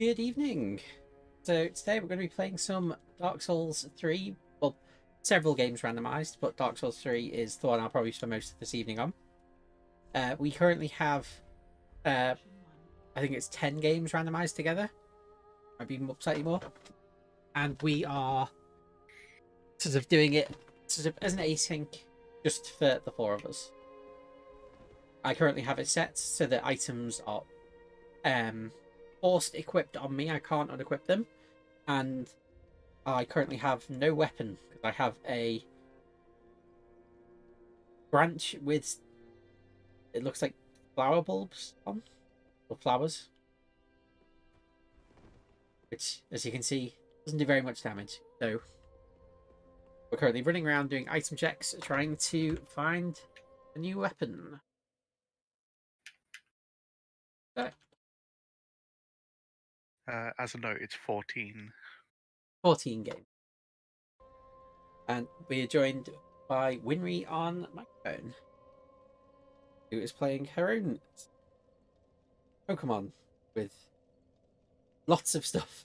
Good evening. So today we're going to be playing some Dark Souls 3. Well, several games randomized, but Dark Souls 3 is the one I'll probably spend most of this evening on. We currently have, I think it's 10 games randomized together. Maybe slightly more. And we are sort of doing it sort of as an async, just for the four of us. I currently have it set so that items are forced equipped on me. I can't unequip them, and I currently have no weapon because I have a branch with, it looks like flower bulbs on, or flowers, which, as you can see, doesn't do very much damage. So we're currently running around doing item checks, trying to find a new weapon. So, As a note, it's 14. 14 games. And we are joined by Winry on microphone, who is playing her own Pokemon with lots of stuff.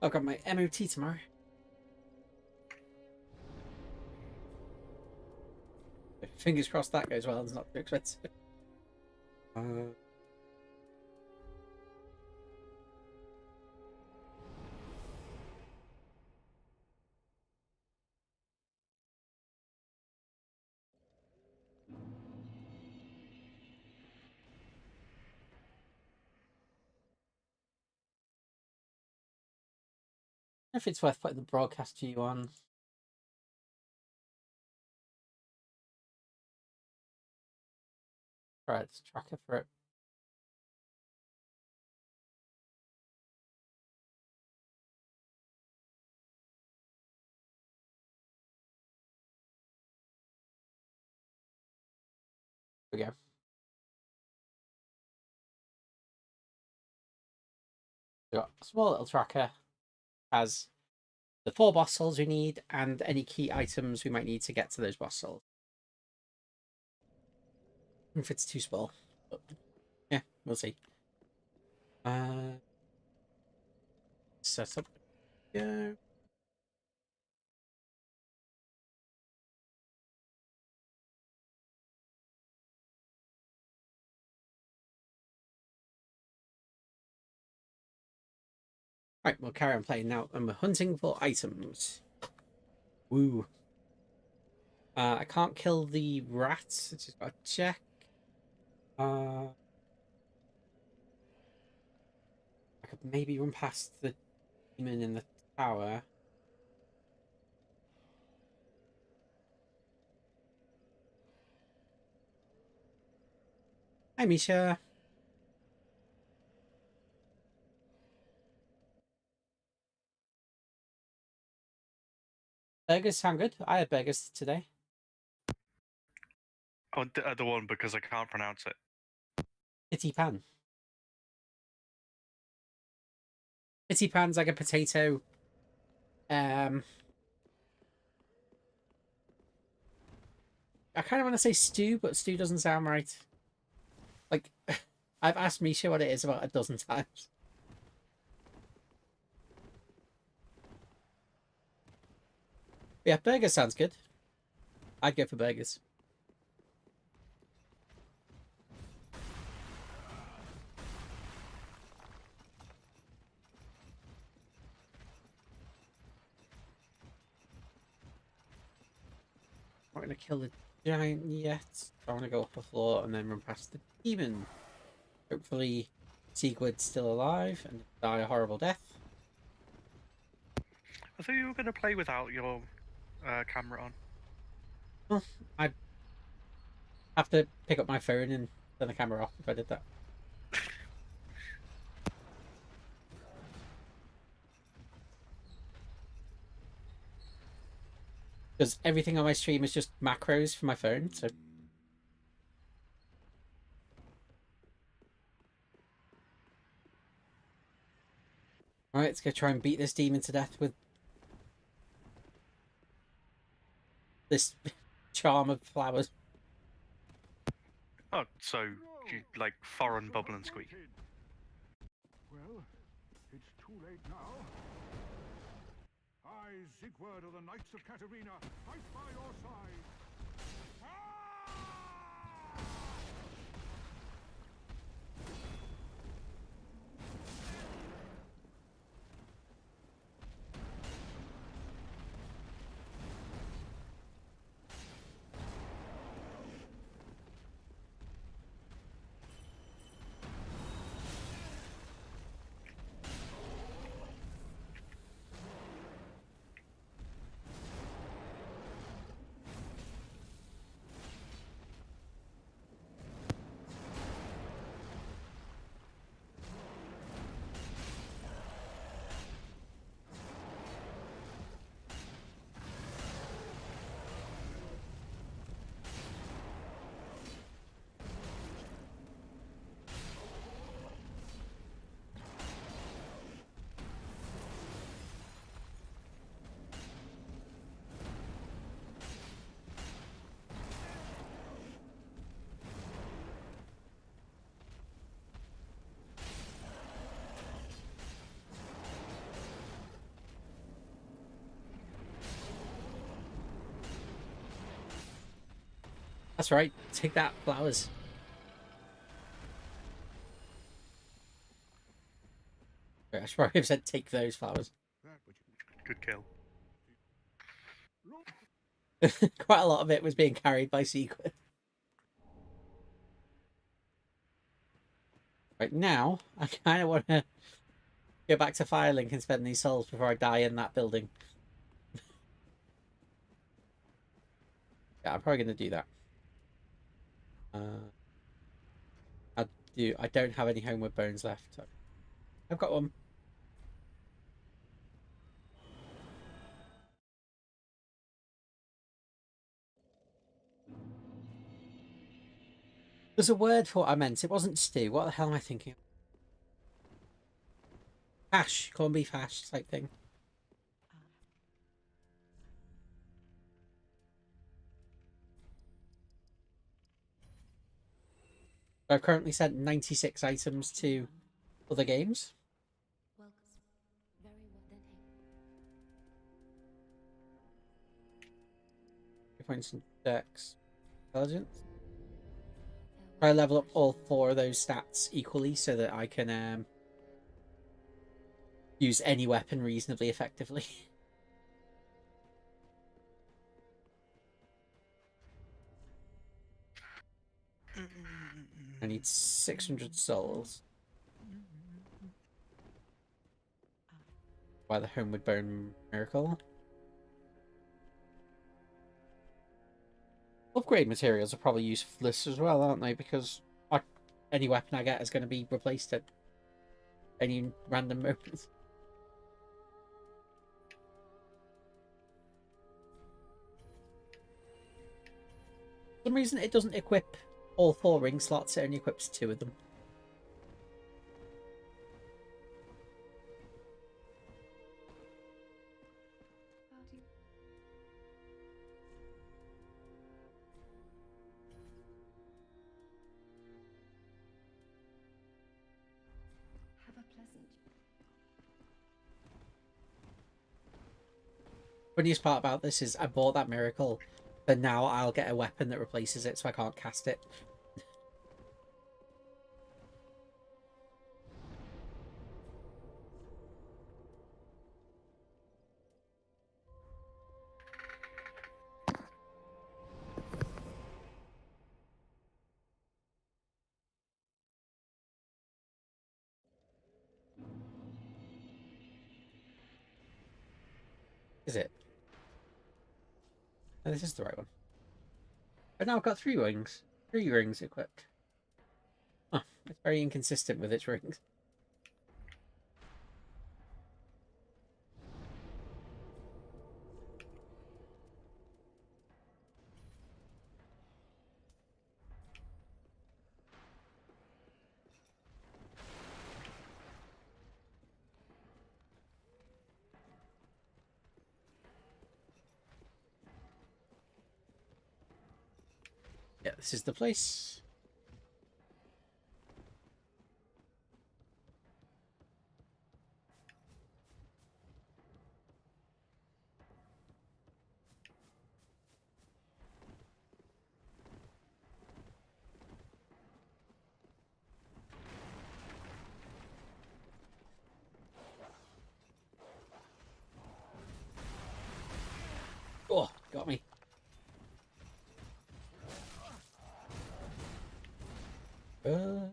I've got my MOT tomorrow. Fingers crossed that goes well and it's not too expensive. If it's worth putting the broadcast view on. Right, it's tracker for it. There we go. We got a small little tracker, has the 4 boss souls we need and any key items we might need to get to those boss souls. If it's too small, but yeah, we'll see. Set up. Go. Right, we'll carry on playing now, and we're hunting for items. Woo. I can't kill the rats. I just gotta check. I could maybe run past the demon in the tower. Hi, Misha. Burgers sound good. I had burgers today. Oh, the other one because I can't pronounce it. Pitty pan. Pitty pan's like a potato. I kind of want to say stew, but stew doesn't sound right. Like, I've asked Misha what it is about a dozen times. Yeah, burger sounds good. I'd go for burgers. I'm not going to kill the giant yet. I want to go up a floor and then run past the demon. Hopefully, Sigurd's still alive and die a horrible death. I thought you were going to play without your camera on. Well, I'd have to pick up my phone and turn the camera off if I did that. Because everything on my stream is just macros for my phone, so... Alright, let's go try and beat this demon to death with this charm of flowers. Oh, so you like foreign bubble and squeak. Well, it's too late now. I, Sigurd of the Knights of Katarina, fight by your side. That's right. Take that, flowers. Wait, I should probably have said take those flowers. That which Good kill. look. Quite a lot of it was being carried by Sequid. Right now, I kind of want to go back to Firelink and spend these souls before I die in that building. Yeah, I'm probably going to do that. I don't have any homeward bones left. I've got one. There's a word for what I meant. It wasn't stew. What the hell am I thinking of? Hash. Corned beef hash type thing. I've currently sent 96 items to other games. Points in dex. Intelligence. I level up all 4 of those stats equally so that I can use any weapon reasonably effectively. I need 600 souls. By the Homeward Bone Miracle. Upgrade materials are probably useless as well, aren't they? Because any weapon I get is going to be replaced at any random moment. For some reason, it doesn't equip all 4 ring slots. It only equips 2 of them. Funniest part about this is I bought that miracle, but now I'll get a weapon that replaces it, so I can't cast it. Is it? No, this is the right one. But now I've got 3 rings. 3 rings equipped. Oh, it's very inconsistent with its rings. Yeah, this is the place. got me. Okay,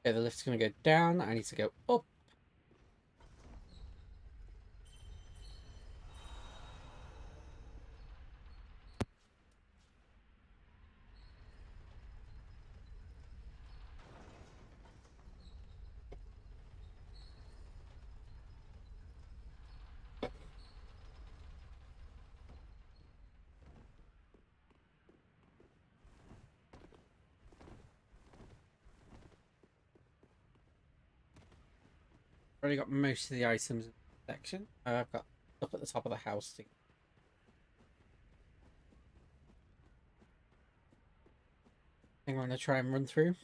the lift's gonna go down. I need to go up. Already got most of the items in the section. I've got up at the top of the house. I think I'm going to try and run through.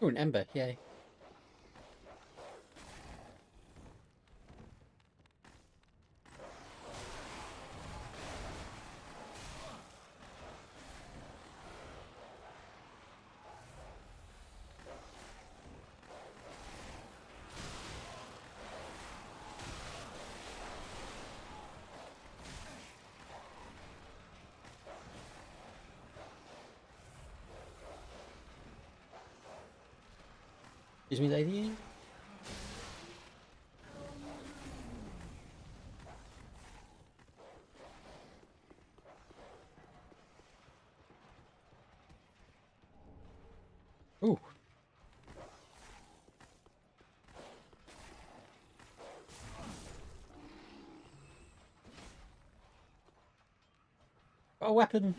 Oh, an ember, yay. Excuse me, lady. Ooh. Got a weapon.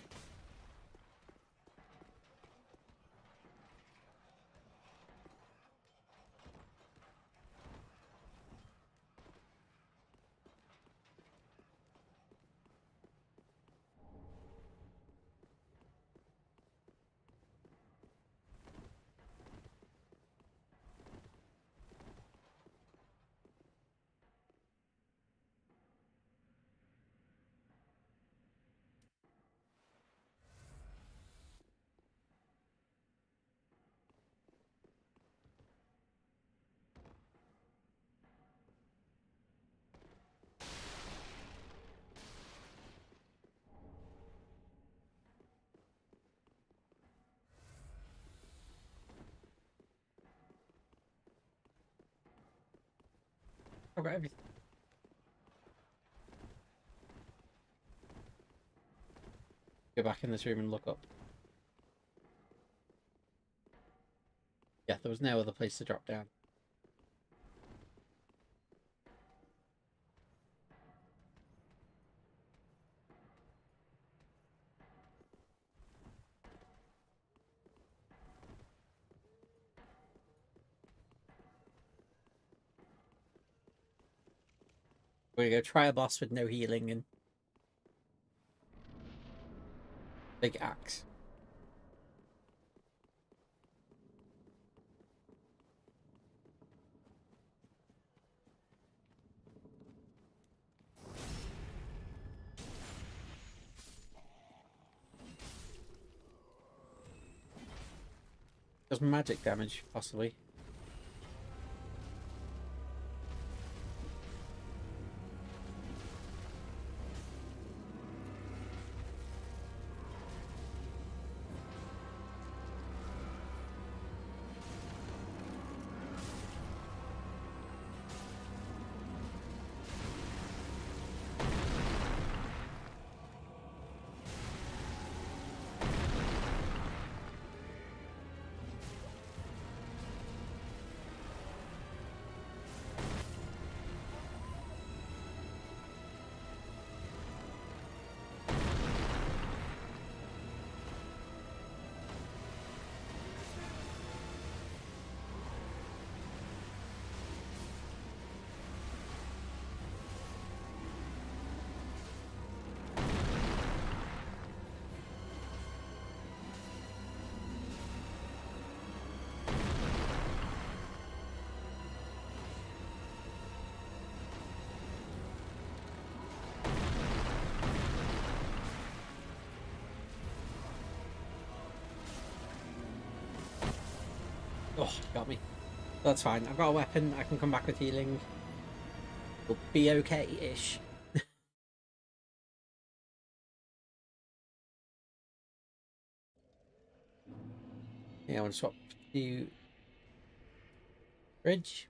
I've got everything. Go back in this room and look up. Yeah, there was no other place to drop down. We're gonna go try a boss with no healing and big axe. Does magic damage, possibly. Oh, got me. That's fine. I've got a weapon. I can come back with healing. We'll be okay-ish. Yeah, I want to swap to bridge.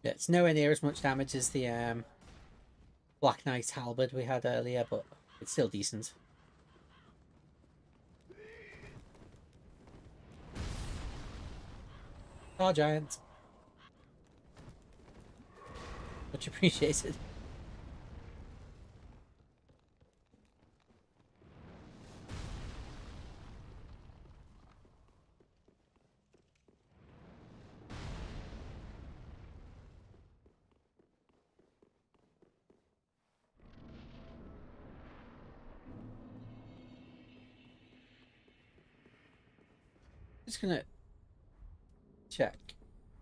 Yeah, it's nowhere near as much damage as the Black Knight halberd we had earlier, but it's still decent. Oh, giant. Much appreciated. Just gonna check,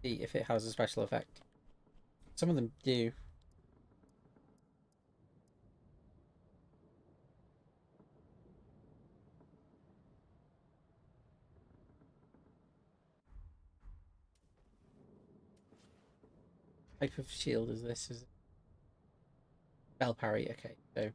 see if it has a special effect. Some of them do. Type of shield is this? Is it spell parry? Okay, so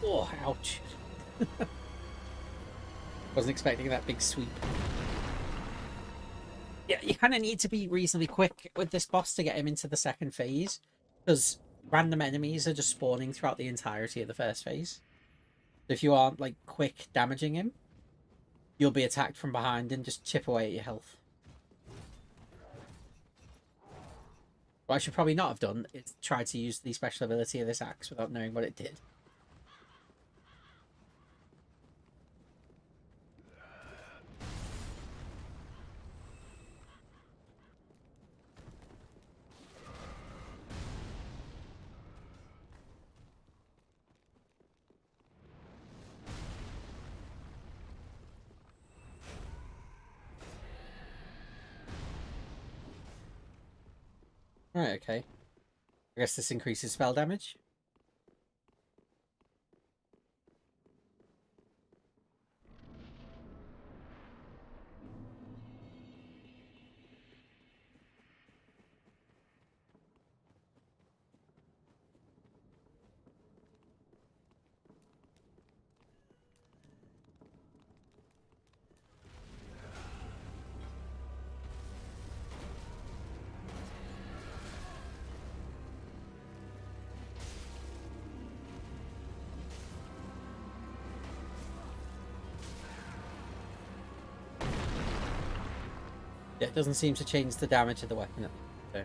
oh, ouch. Wasn't expecting that big sweep. Yeah, you kind of need to be reasonably quick with this boss to get him into the second phase, because random enemies are just spawning throughout the entirety of the first phase. So if you aren't like quick damaging him, you'll be attacked from behind and just chip away at your health. What I should probably not have done is try to use the special ability of this axe without knowing what it did. Right, okay. I guess this increases spell damage. Yeah, it doesn't seem to change the damage of the weapon. So.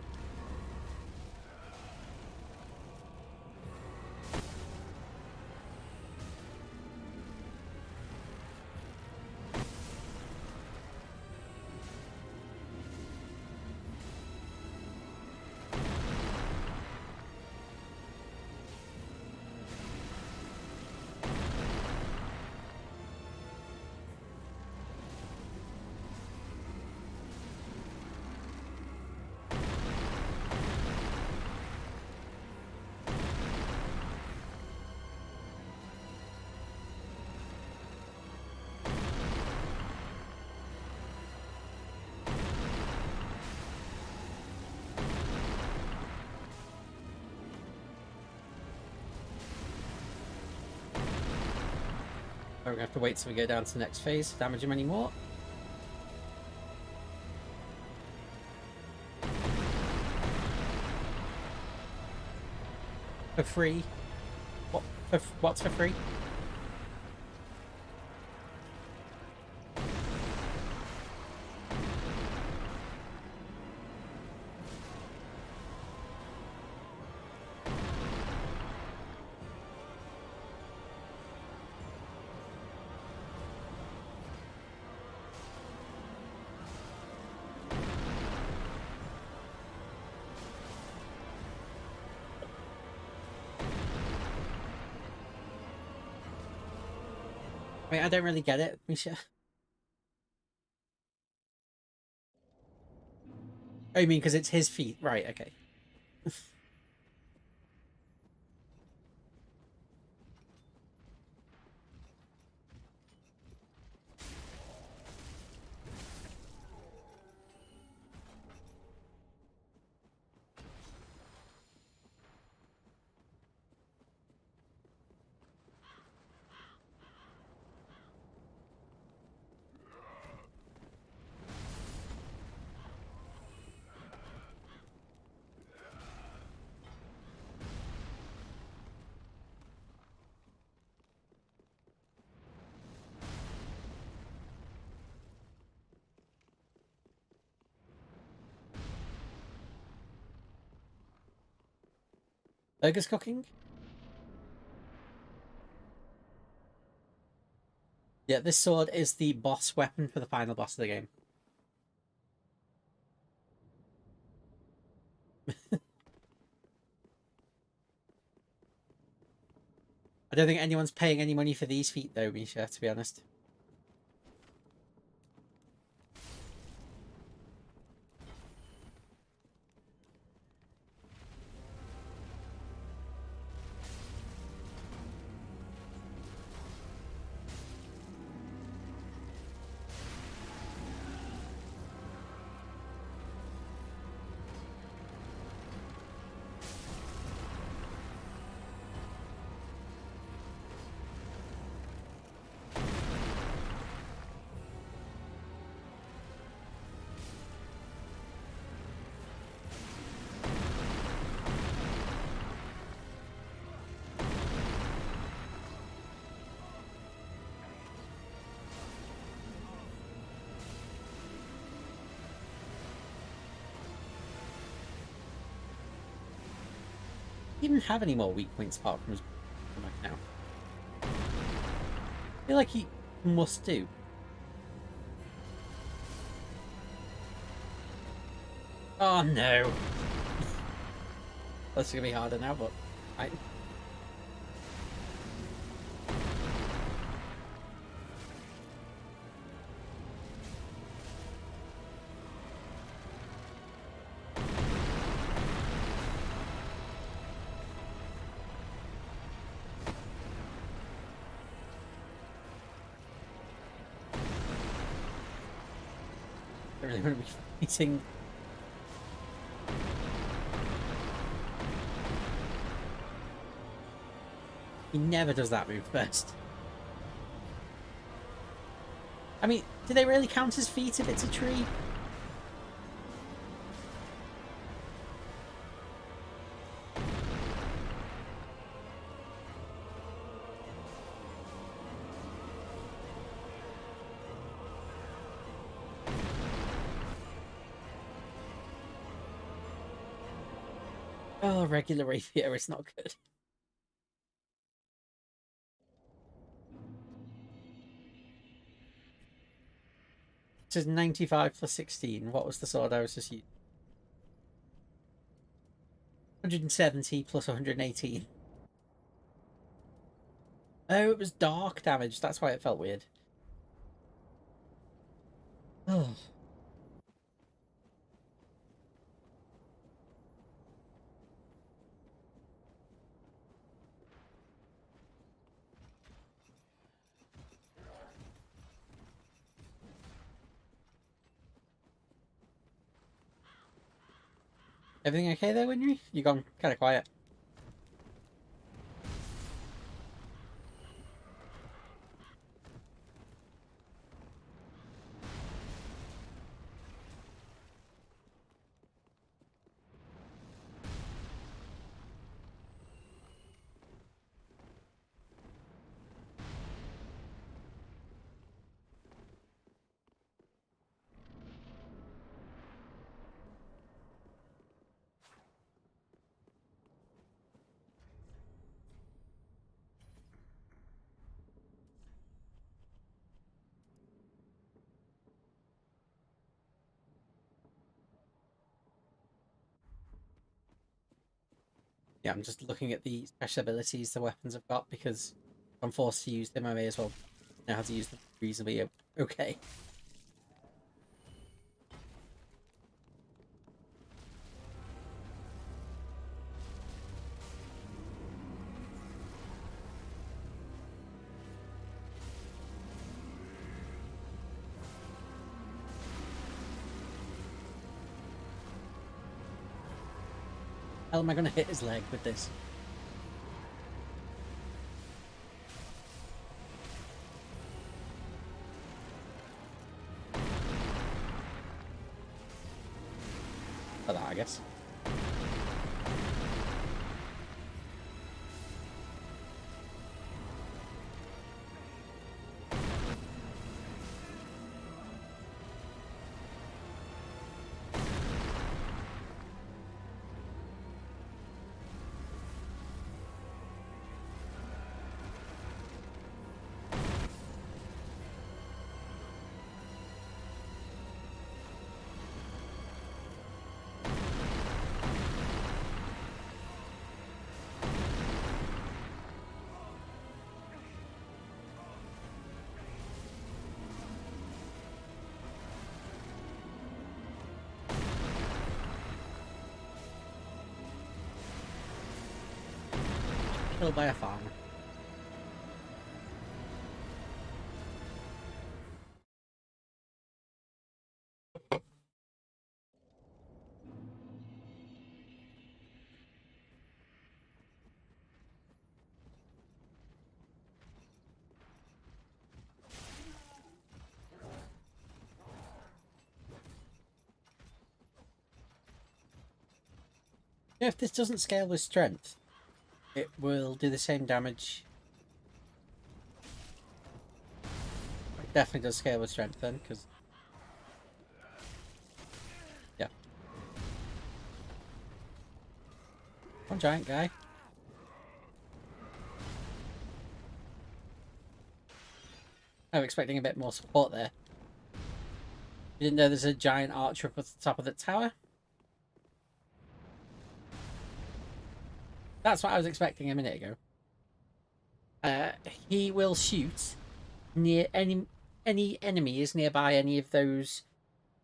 We're gonna have to wait till we go down to the next phase to damage him anymore. For free. What's for free? Wait, I don't really get it, Misha. Oh, you mean because it's his feet? Right, okay. Burgers cooking? Yeah, this sword is the boss weapon for the final boss of the game. I don't think anyone's paying any money for these feet though, Misha, to be honest. He didn't have any more weak points apart from his stomach now. I feel like he must do. Oh no. That's gonna be harder now, but I really want to be fighting. He never does that move first. I mean, do they really count as feet if it's a tree? Oh, regular rapier is not good. This is 95 plus 16. What was the sword I was just using? 170 plus 118. Oh, it was dark damage. That's why it felt weird. Oh. Everything okay there, Winry? You gone kind of quiet. Yeah, I'm just looking at the special abilities the weapons have got because if I'm forced to use them, I may as well know how to use them reasonably okay. How am I going to hit his leg with this? For that, I guess. Killed by a farmer. Yeah, if this doesn't scale with strength, it will do the same damage. It definitely does scale with strength then, because... Yeah. One giant guy. I'm expecting a bit more support there. You didn't know there's a giant archer up at the top of the tower? That's what I was expecting a minute ago. He will shoot near any enemy is nearby any of those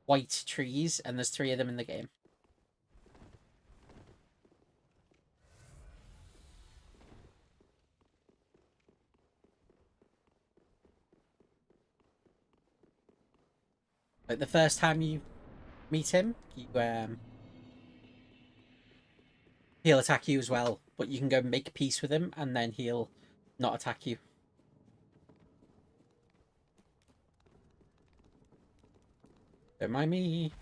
white trees, and there's 3 of them in the game. Like the first time you meet him, he'll attack you as well, but you can go make peace with him, and then he'll not attack you. Don't mind me.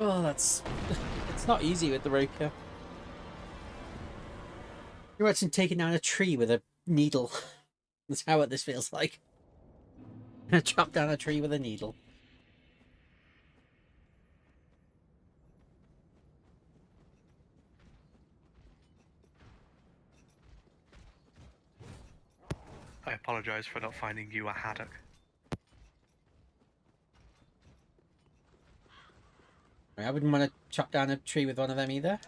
Oh, that's... It's not easy with the rapier. You're watching taking down a tree with a needle. That's how what this feels like. Chop down a tree with a needle. I apologise for not finding you a haddock. I wouldn't want to chop down a tree with one of them either.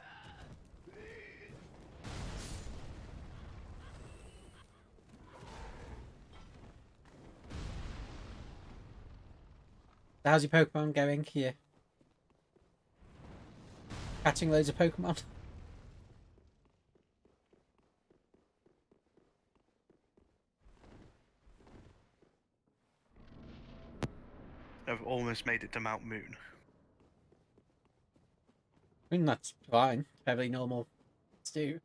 How's your Pokemon going here? Catching loads of Pokemon? I've almost made it to Mount Moon. I mean, that's fine. Fairly normal to do.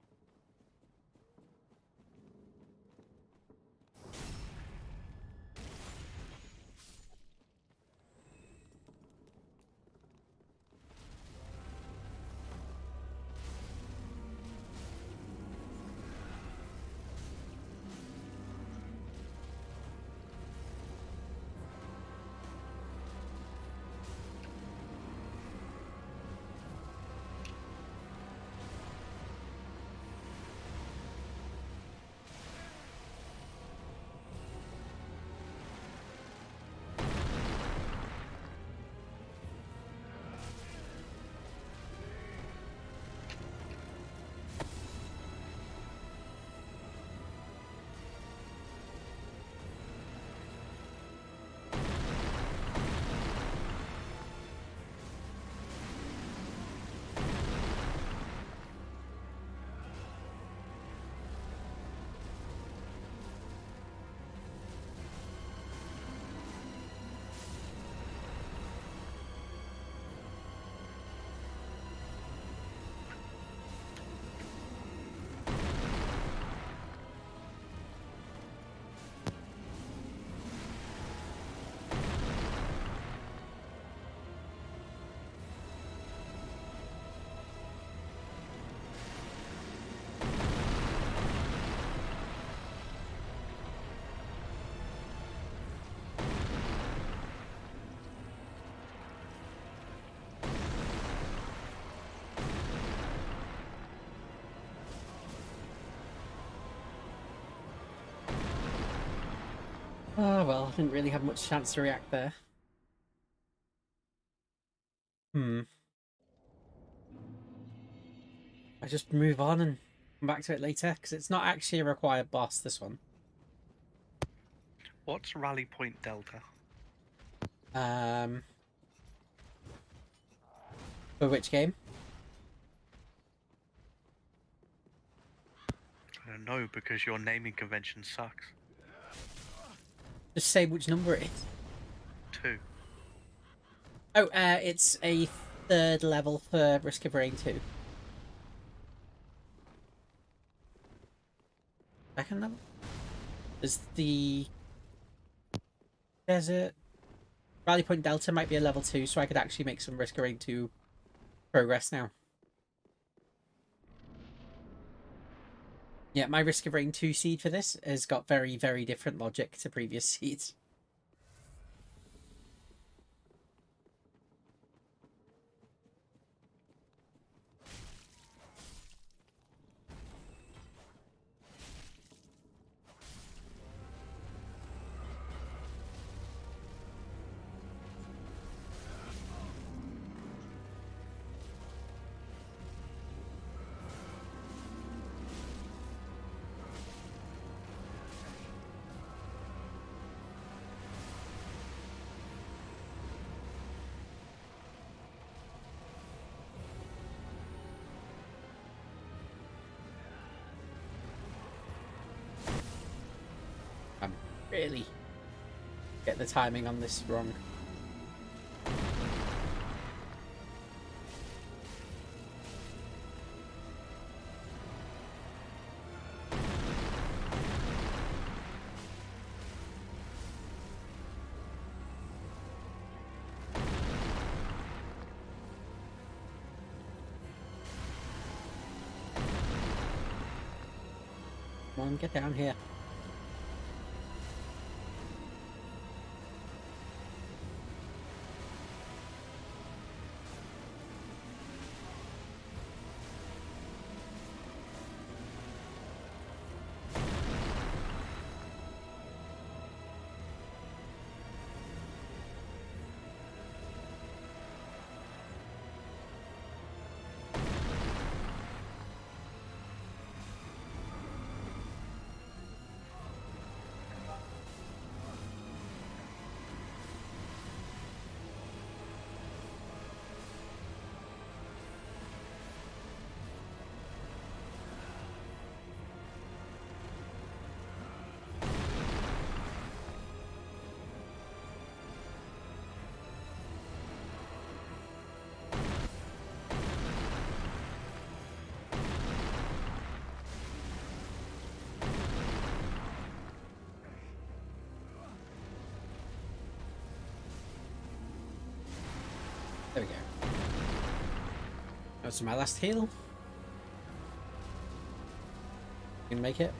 Oh, well, I didn't really have much chance to react there. I just move on and come back to it later, because it's not actually a required boss, this one. What's Rally Point Delta? For which game? I don't know, because your naming convention sucks. Just say which number it is. 2. Oh, it's a 3rd level for Risk of Rain 2. 2nd level? Is the Desert Rally Point Delta might be a level 2, so I could actually make some Risk of Rain 2 progress now. Yeah, my Risk of Rain 2 seed for this has got very, very different logic to previous seeds. Really get the timing on this wrong. Come on, get down here. There we go. That's my last heal. Can make it.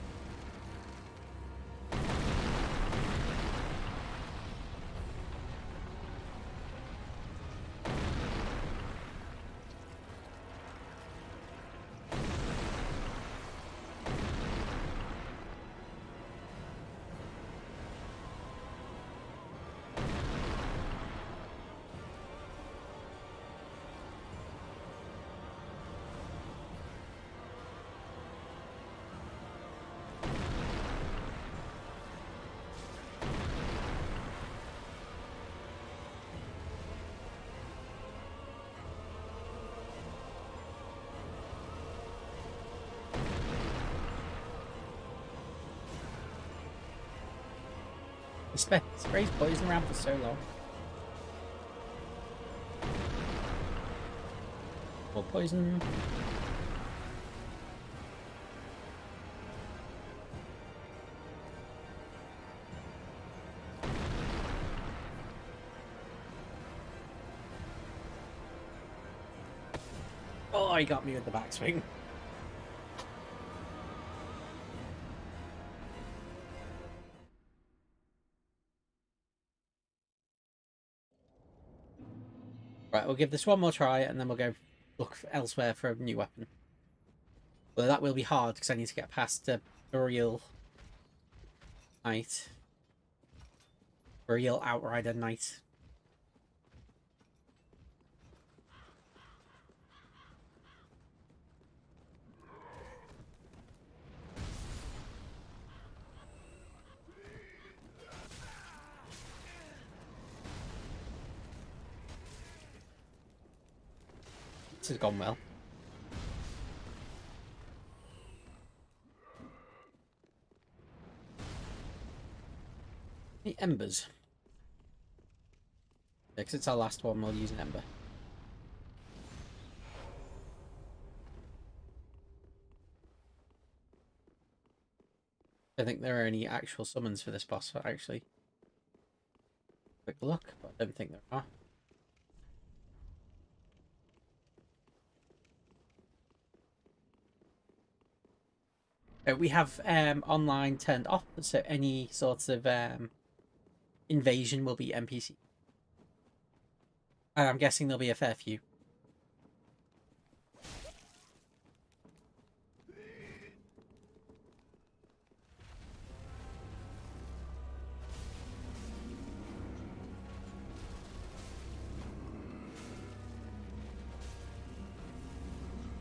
He sprays poison around for so long. More poison. Oh, he got me with the backswing. Right, we'll give this one more try and then we'll go look elsewhere for a new weapon. Well, that will be hard because I need to get past the Burial Knight. Burial Outrider Knight. This has gone well. The embers. Because it's our last one, we'll use an ember. I don't think there are any actual summons for this boss, actually. Quick look, but I don't think there are. We have online turned off, so any sort of invasion will be NPC. And I'm guessing there'll be a fair few.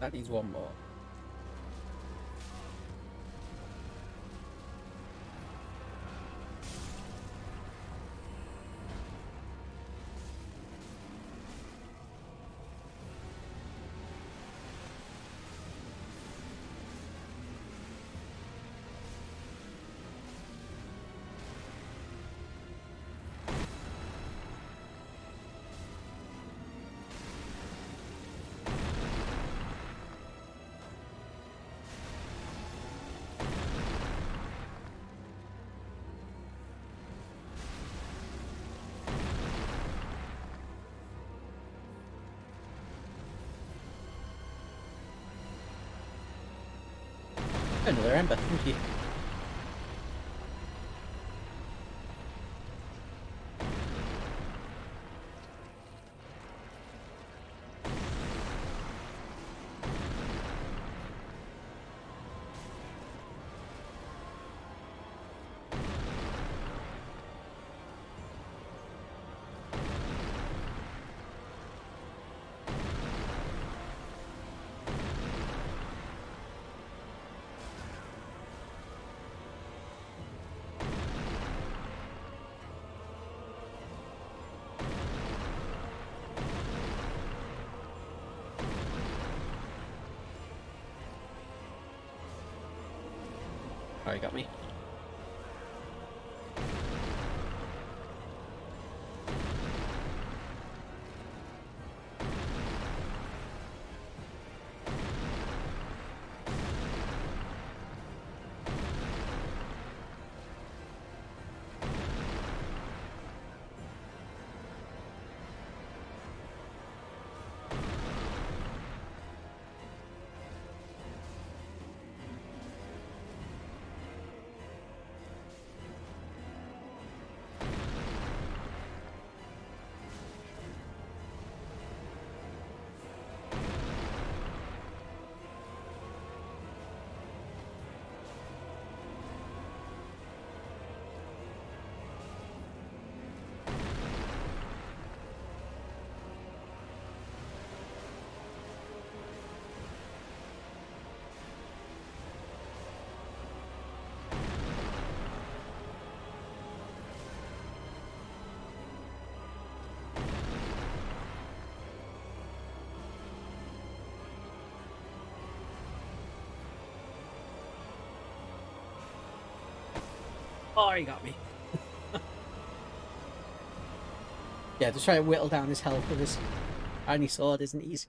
That needs one more. Another ember, thank you. Oh, you got me. Oh, he got me. Yeah, just try to whittle down his health with his tiny sword isn't easy.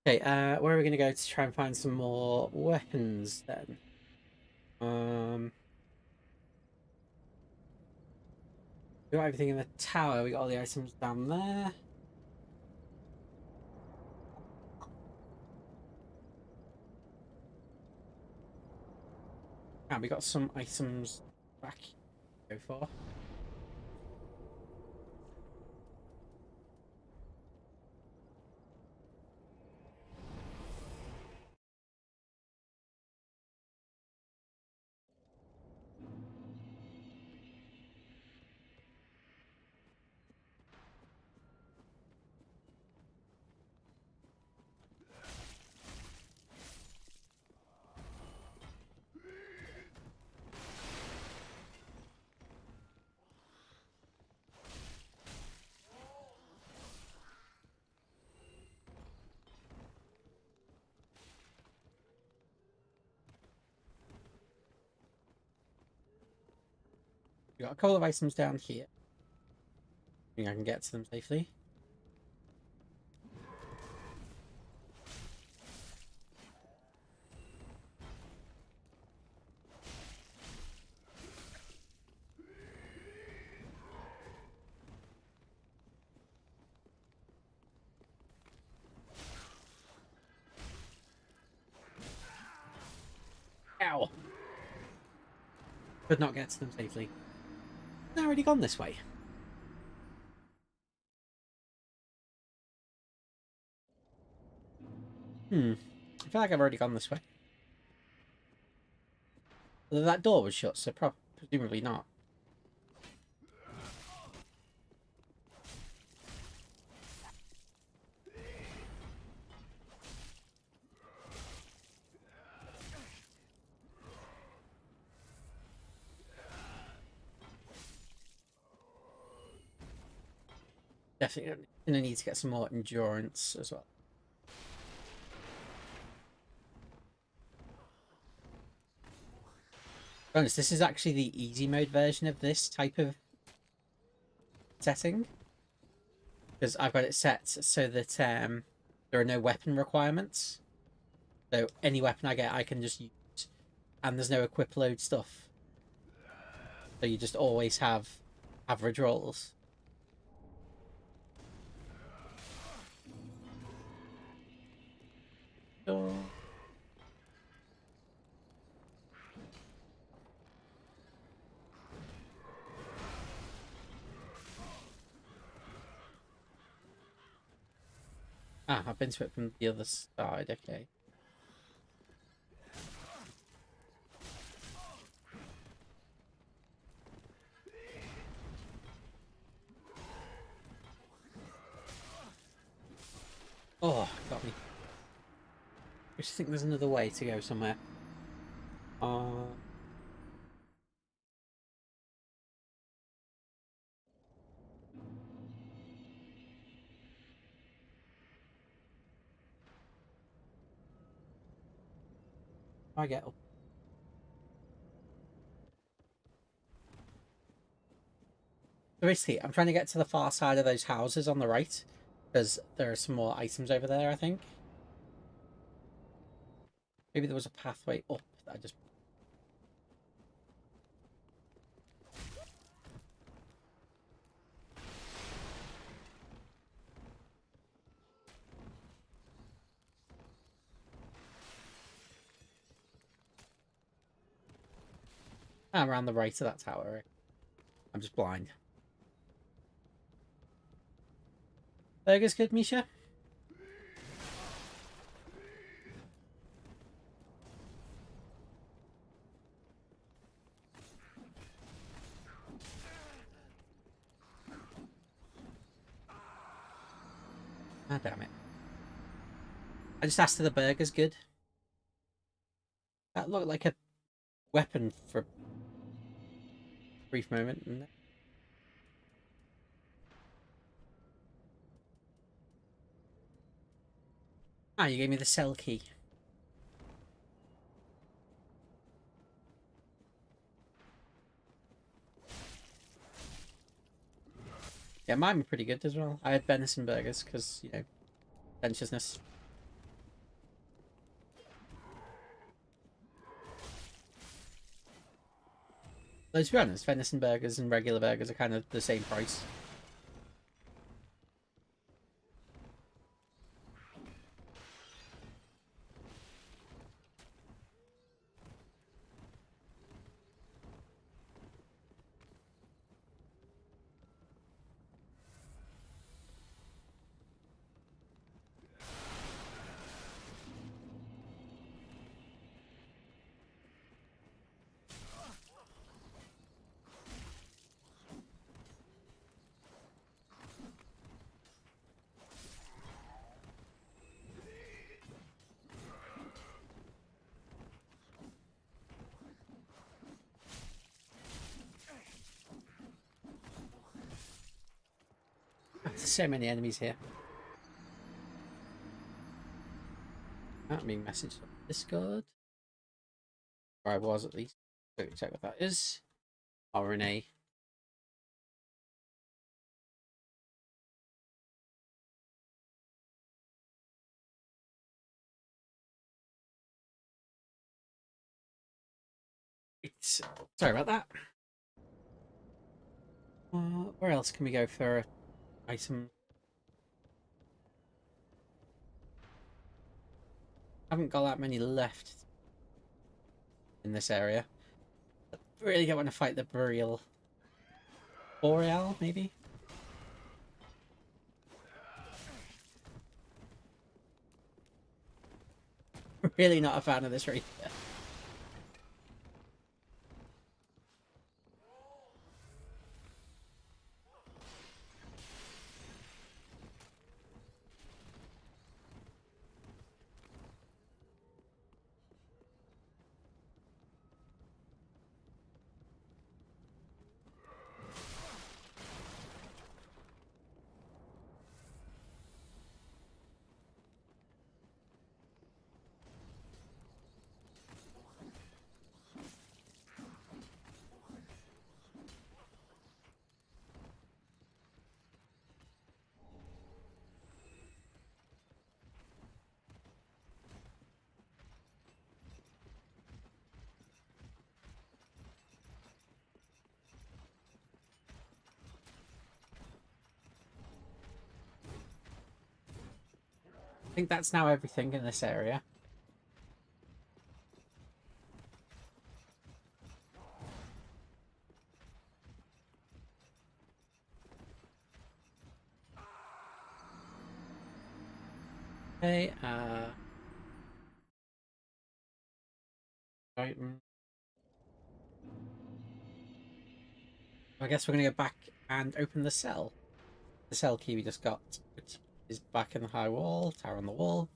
Okay, where are we going to go to try and find some more weapons then? We got everything in the tower. We got all the items down there. And we got some items back to go for. We got a couple of items down here. I think I can get to them safely. Ow! Could not get to them safely. They're already gone this way. I feel like I've already gone this way. Although that door was shut, so presumably not. Definitely gonna need to get some more endurance as well. To be honest, this is actually the easy mode version of this type of setting. Because I've got it set so that there are no weapon requirements. So any weapon I get, I can just use. And there's no equip load stuff. So you just always have average rolls. Oh. Ah, I've been to it from the other side, okay. Oh, got me. I just think there's another way to go somewhere. I get up So basically, I'm trying to get to the far side of those houses on the right, because there are some more items over there, I think. Maybe there was a pathway up that I just... Ah, around the right of that tower. Right? I'm just blind. Burger's good, Misha? Ah, damn it. I just asked if the burger's good. That looked like a weapon for a brief moment. Didn't it? Ah, you gave me the cell key. Yeah, mine were pretty good as well. I had venison burgers because, you know, adventurousness. Though, to be honest, venison burgers and regular burgers are kind of the same price. There's so many enemies here. Not being messaged on Discord. Or I was at least. Check what that is. RNA. It's... Sorry about that. Where else can we go for an item? Haven't got that many left in this area. I really don't want to fight the Boreal, maybe? Really not a fan of this race yet. I think that's now everything in this area. Okay, right. I guess we're gonna go back and open the cell. The cell key we just got, which is back in the high wall, tower on the wall.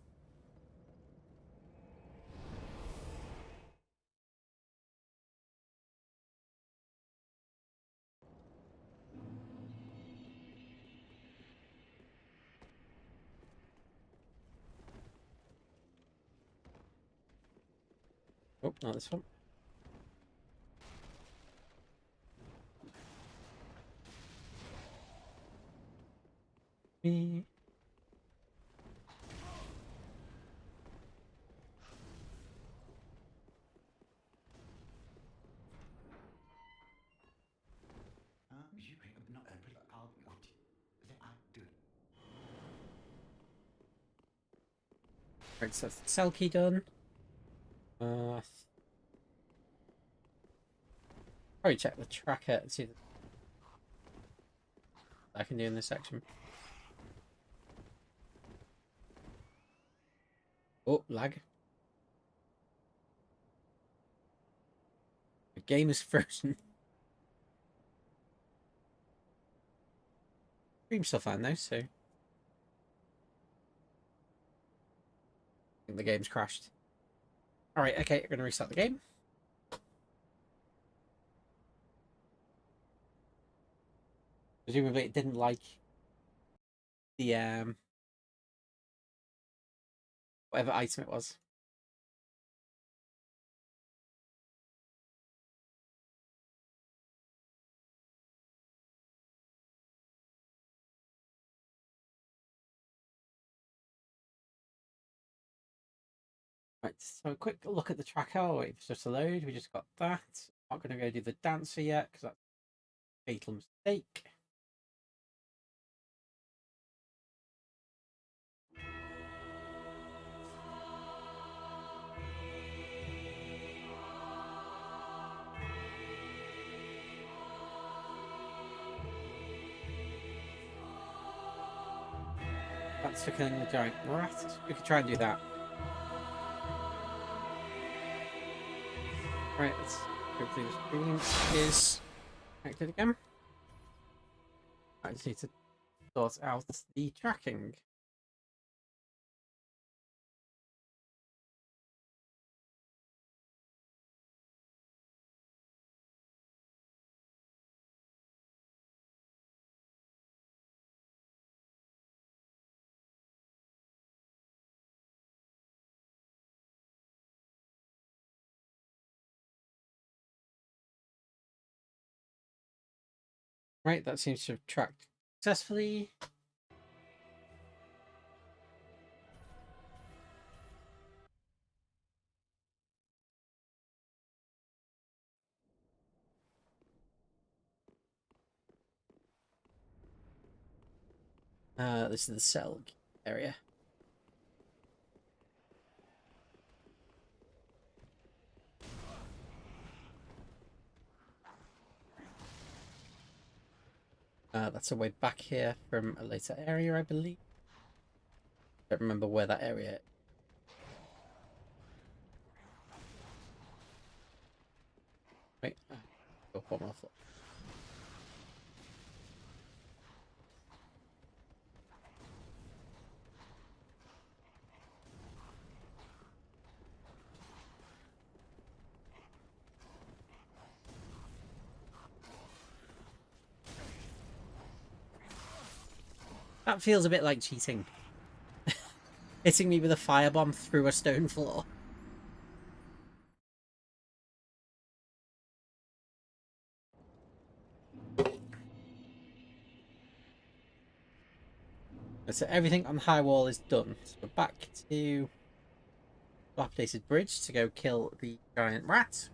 Oh, not this one. Me. Right, so that's the cell key done. Probably check the tracker and see what I can do in this section. Oh, lag. The game is frozen. Stream's still fine though, so I think the game's crashed. Alright, okay, I'm gonna restart the game. Presumably it didn't like the whatever item it was. Right, so a quick look at the tracker. I'll wait for stuff to load. We just got that. Not gonna go do the dancer yet because that's a fatal mistake. That's for killing the giant rat. We could try and do that. Right, let's hopefully the stream is connected again. I just need to sort out the tracking. Right, that seems to have tracked successfully. This is the cell area. That's a way back here from a later area, I believe. Don't remember where that area is. Wait, go one more floor. That feels a bit like cheating. Hitting me with a firebomb through a stone floor. So everything on the high wall is done. So we're back to dilapidated bridge to go kill the giant rat.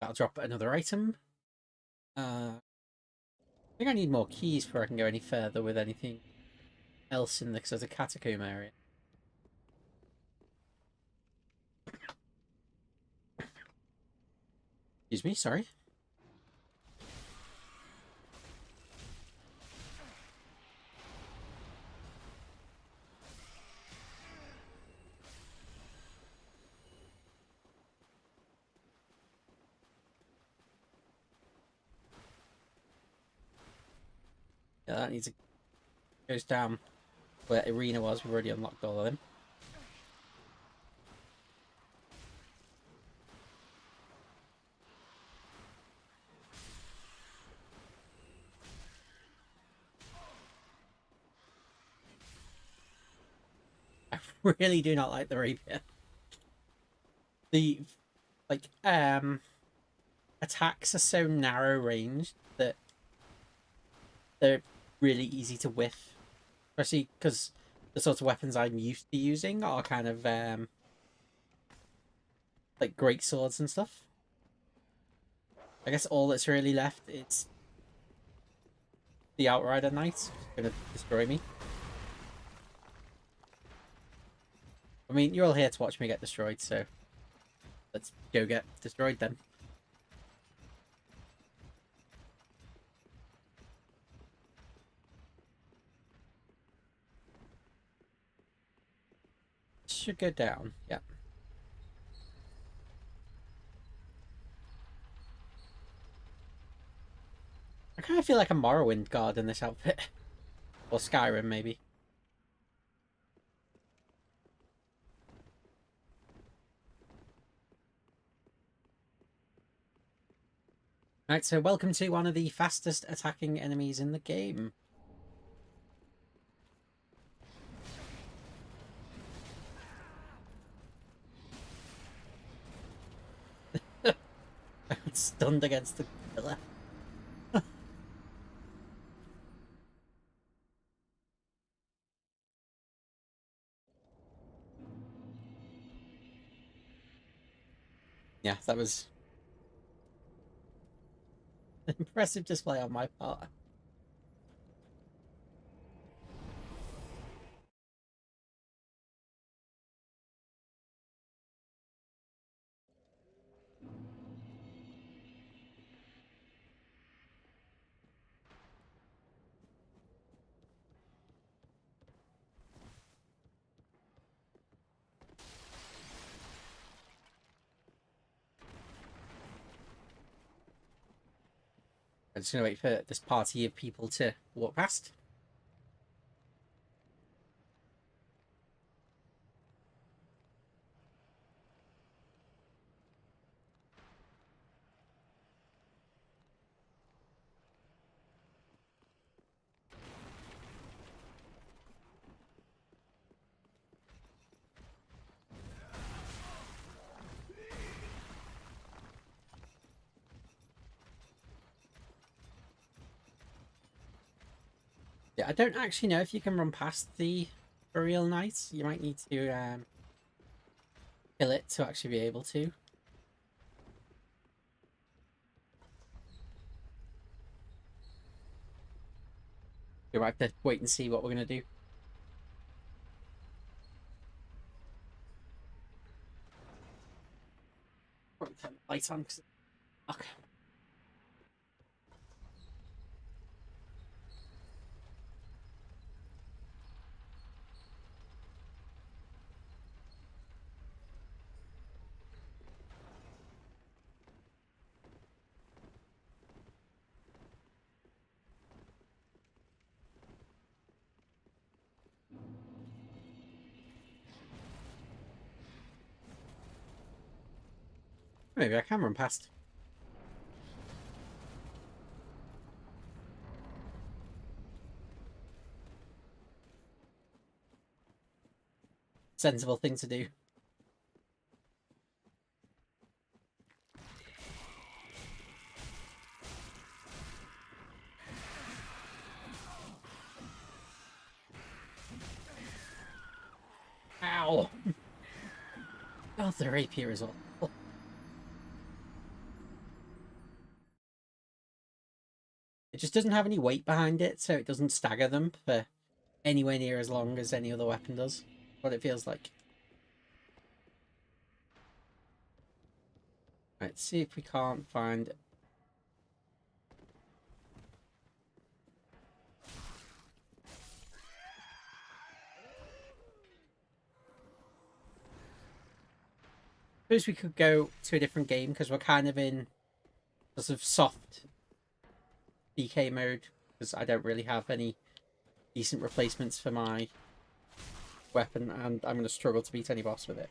That'll drop another item. I think I need more keys before I can go any further with anything else in the sort of catacomb area. Excuse me, sorry. Yeah, that needs to goes down where Arena was. We've already unlocked all of them. I really do not like the rapier. The attacks are so narrow range that they're really easy to whiff, especially because the sorts of weapons I'm used to using are kind of like great swords and stuff. I guess all that's really left is the Outrider Knight gonna destroy me. I mean, you're all here to watch me get destroyed, so let's go get destroyed then. Should go down, yeah. I kind of feel like a Morrowind guard in this outfit. Or Skyrim, maybe. Right, so welcome to one of the fastest attacking enemies in the game. I got stunned against the pillar. Yeah, that was an impressive display on my part. I'm just gonna wait for this party of people to walk past. Yeah, I don't actually know if you can run past the Burial Knight. You might need to kill it to actually be able to. We might have to wait and see what we're gonna do. Probably turn the light on. Okay. Maybe I can run past. Sensible thing to do. Ow! Oh, the rapier is awful. It just doesn't have any weight behind it, so it doesn't stagger them for anywhere near as long as any other weapon does. What it feels like. Right, let's see if we can't find... Suppose we could go to a different game, because we're kind of in sort of soft DK mode, because I don't really have any decent replacements for my weapon, and I'm going to struggle to beat any boss with it.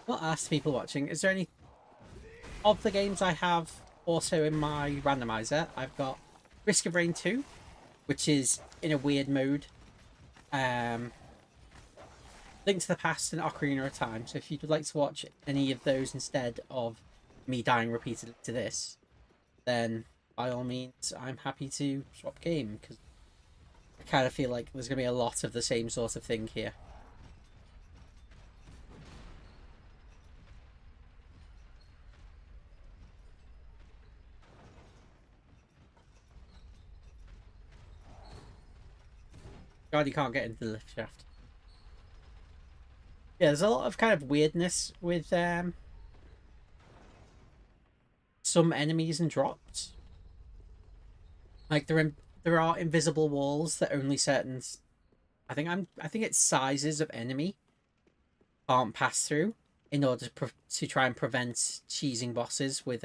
I'll ask people watching, is there any of the games I have also in my randomizer? I've got Risk of Rain 2, which is in a weird mode. Link to the Past and Ocarina of Time. So if you'd like to watch any of those instead of me dying repeatedly to this, then by all means, I'm happy to swap game, because I kind of feel like there's going to be a lot of the same sort of thing here. God, you can't get into the lift shaft. Yeah, there's a lot of kind of weirdness with some enemies and drops. Like there are invisible walls that only certain, I think it's sizes of enemy can't pass through in order to try and prevent cheesing bosses with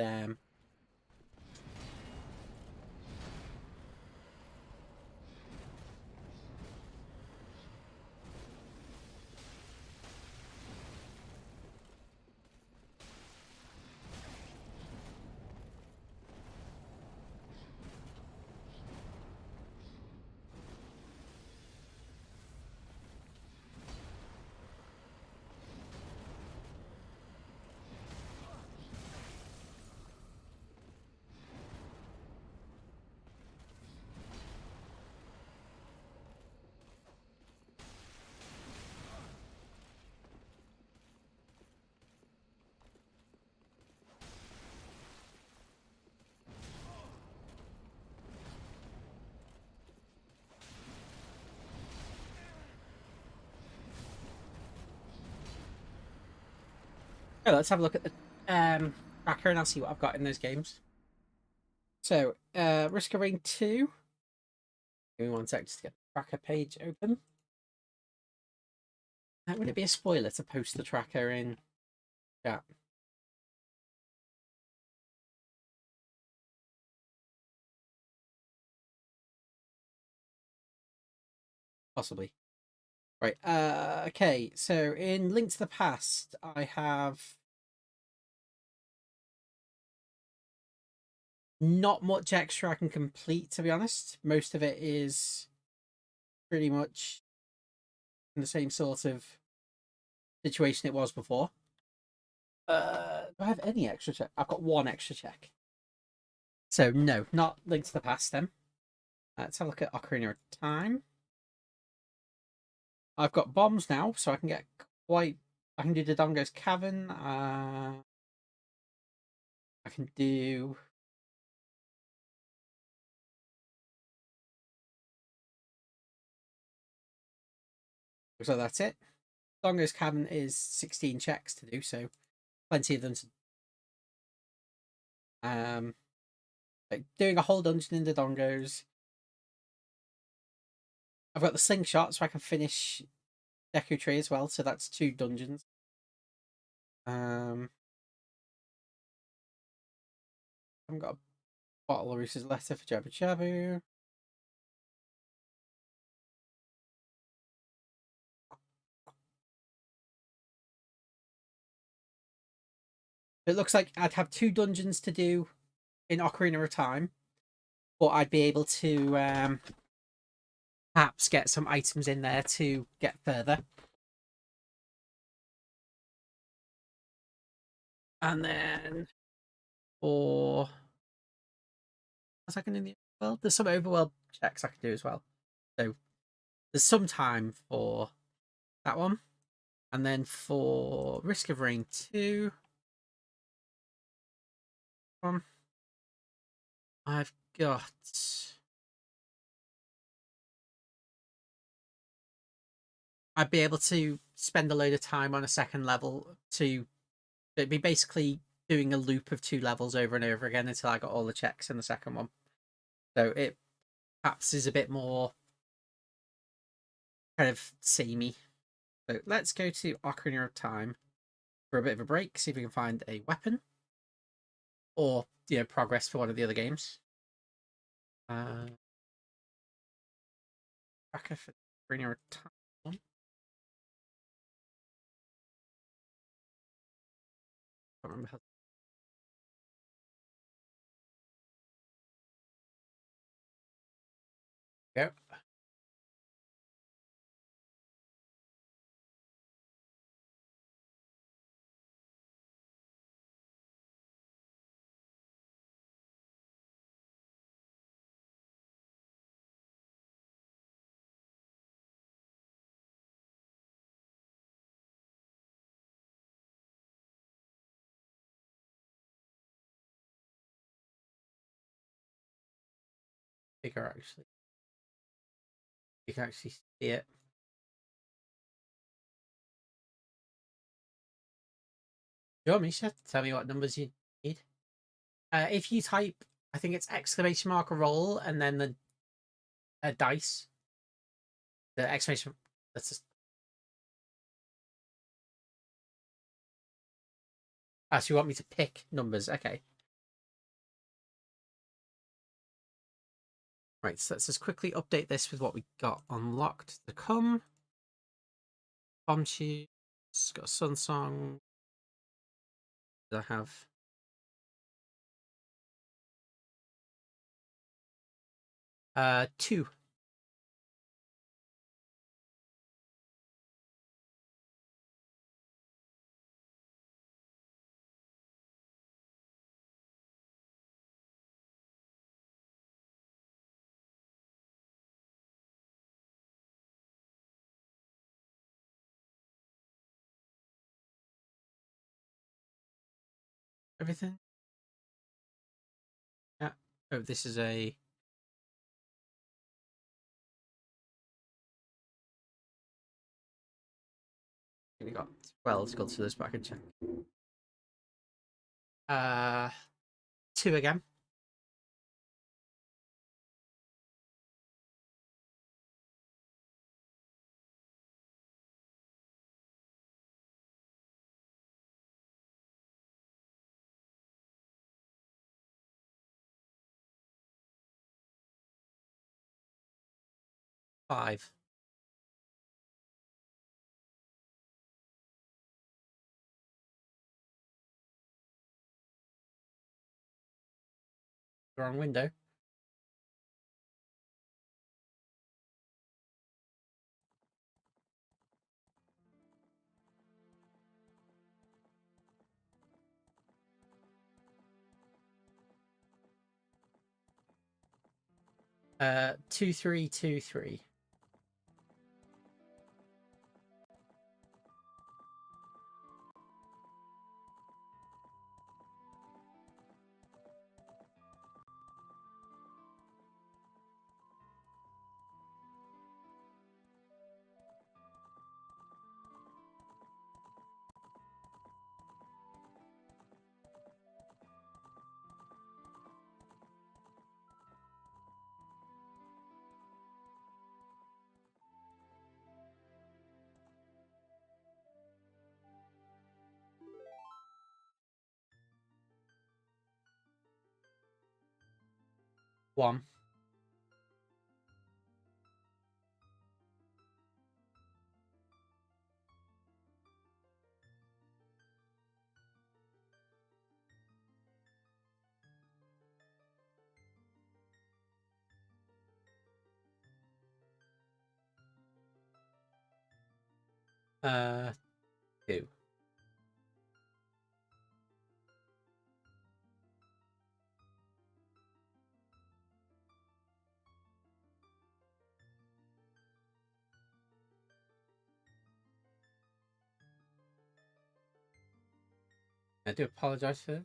Oh, let's have a look at the tracker and I'll see what I've got in those games. So, Risk of Rain 2. Give me 1 sec just to get the tracker page open. Would it be a spoiler to post the tracker in chat? Possibly. Right, okay, so in Link to the Past, I have not much extra I can complete, to be honest. Most of it is pretty much in the same sort of situation it was before. Do I have any extra check? I've got 1 extra check. So, no, not Link to the Past then. Let's have a look at Ocarina of Time. I've got bombs now, so I can get quite... I can do the Dodongo's Cavern. I can do... So that's it. Dodongo's Cavern is 16 checks to do, so plenty of them to... like doing a whole dungeon in the Dodongos. I've got the slingshot, so I can finish Deku Tree as well, so that's 2 dungeons. I've got a bottle of Roos's letter for Jabu Jabu. It looks like I'd have 2 dungeons to do in Ocarina of Time, but I'd be able to perhaps get some items in there to get further. And then for a second in the world, there's some overworld checks I can do as well. So there's some time for that one. And then for Risk of Rain 2, I've got... I'd be able to spend a load of time on a second level to... It'd be basically doing a loop of 2 levels over and over again until I got all the checks in the second one. So it perhaps is a bit more kind of samey. So let's go to Ocarina of Time for a bit of a break, see if we can find a weapon or, you know, progress for one of the other games. Tracker for Ocarina of Time. I don't remember how... bigger actually. You can actually see it. Do you want me to tell me what numbers you need? If you type, I think it's exclamation mark roll and then the dice. The exclamation. That's just. So you want me to pick numbers? Okay. Right, so let's just quickly update this with what we got unlocked to come. Bomb shoes, got a sun song. I have 2. Everything. Yeah. Oh, this is a. We got 12 skulls for this, but I can check. 2 again. Five. Wrong window. Uh, 2323. One. Uh, 2. I do apologize for it.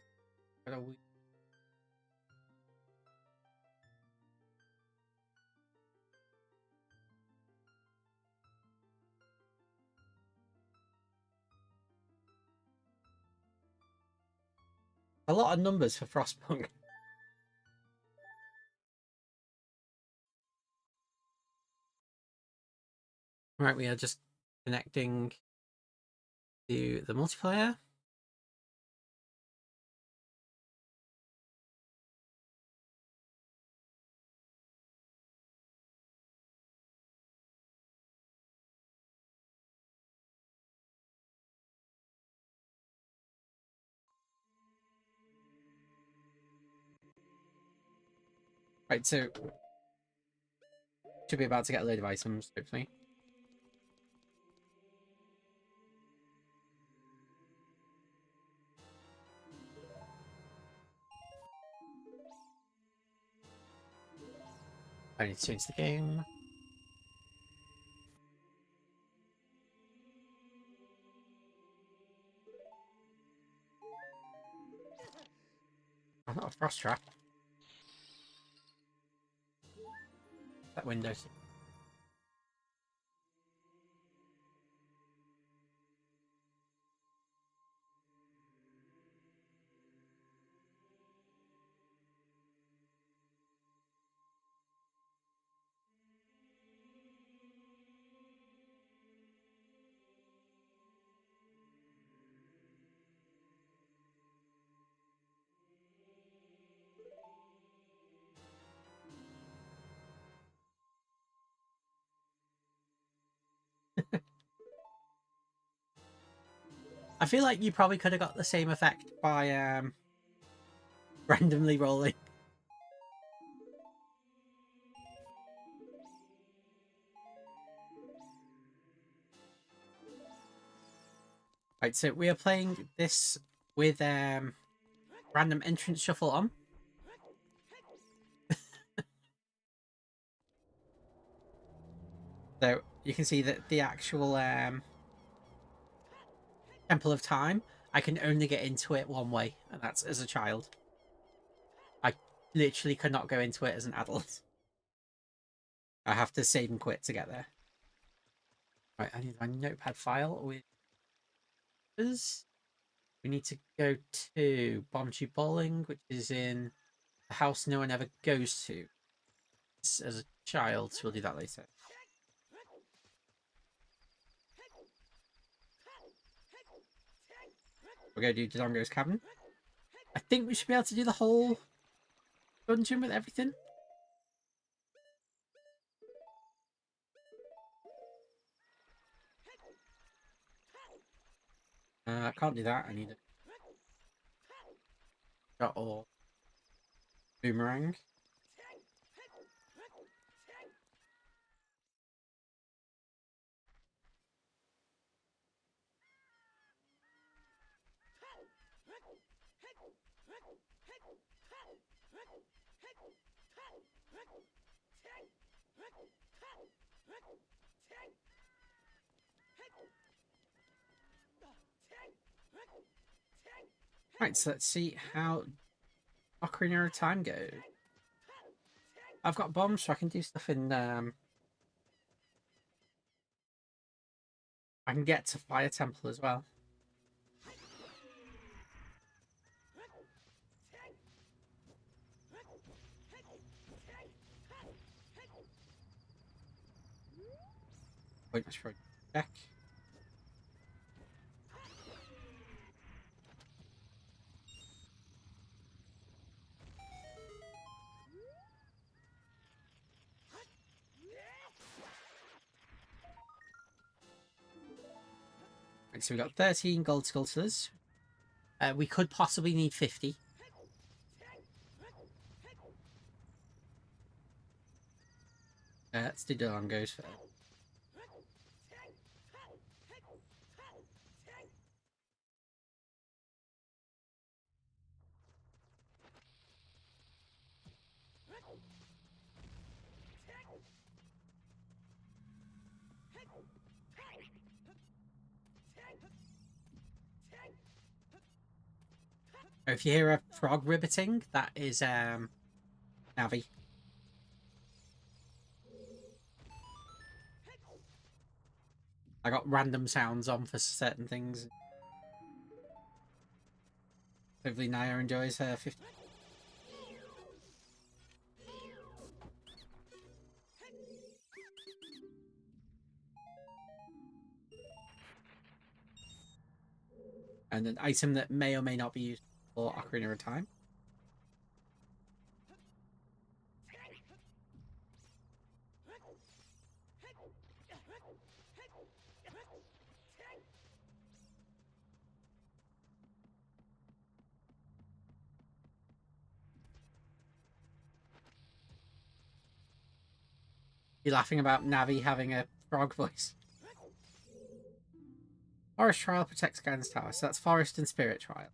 A lot of numbers for Frostpunk. Right, we are just connecting to the multiplayer. Right, so should be about to get a load of items, hopefully. I need to change the game. I'm not a frost trap. that window. I feel like you probably could have got the same effect by randomly rolling. Right, so we are playing this with random entrance shuffle on. So you can see that the actual Temple of Time, I can only get into it one way, and that's as a child. I literally could not go into it as an adult. I have to save and quit to get there. Right, I need my notepad file with us. We need to go to Bomb Tube Bowling, which is in the house no one ever goes to as a child, so we'll do that later. We're going to do Dodongo's Cabin. I think we should be able to do the whole dungeon with everything. I can't do that. I need a shot or boomerang. Right, so let's see how Ocarina of Time goes. I've got bombs, so I can do stuff in. I can get to Fire Temple as well. Wait, let's try check. Right, so we got 13 gold sculptors. We could possibly need 50. Let's do Dodongos first. If you hear a frog ribbiting, that is Navi. I got random sounds on for certain things. Hopefully Naya enjoys her 50. And an item that may or may not be used for Ocarina of Time. You're laughing about Navi having a frog voice. Forest Trial protects Gans Tower, so that's Forest and Spirit Trial.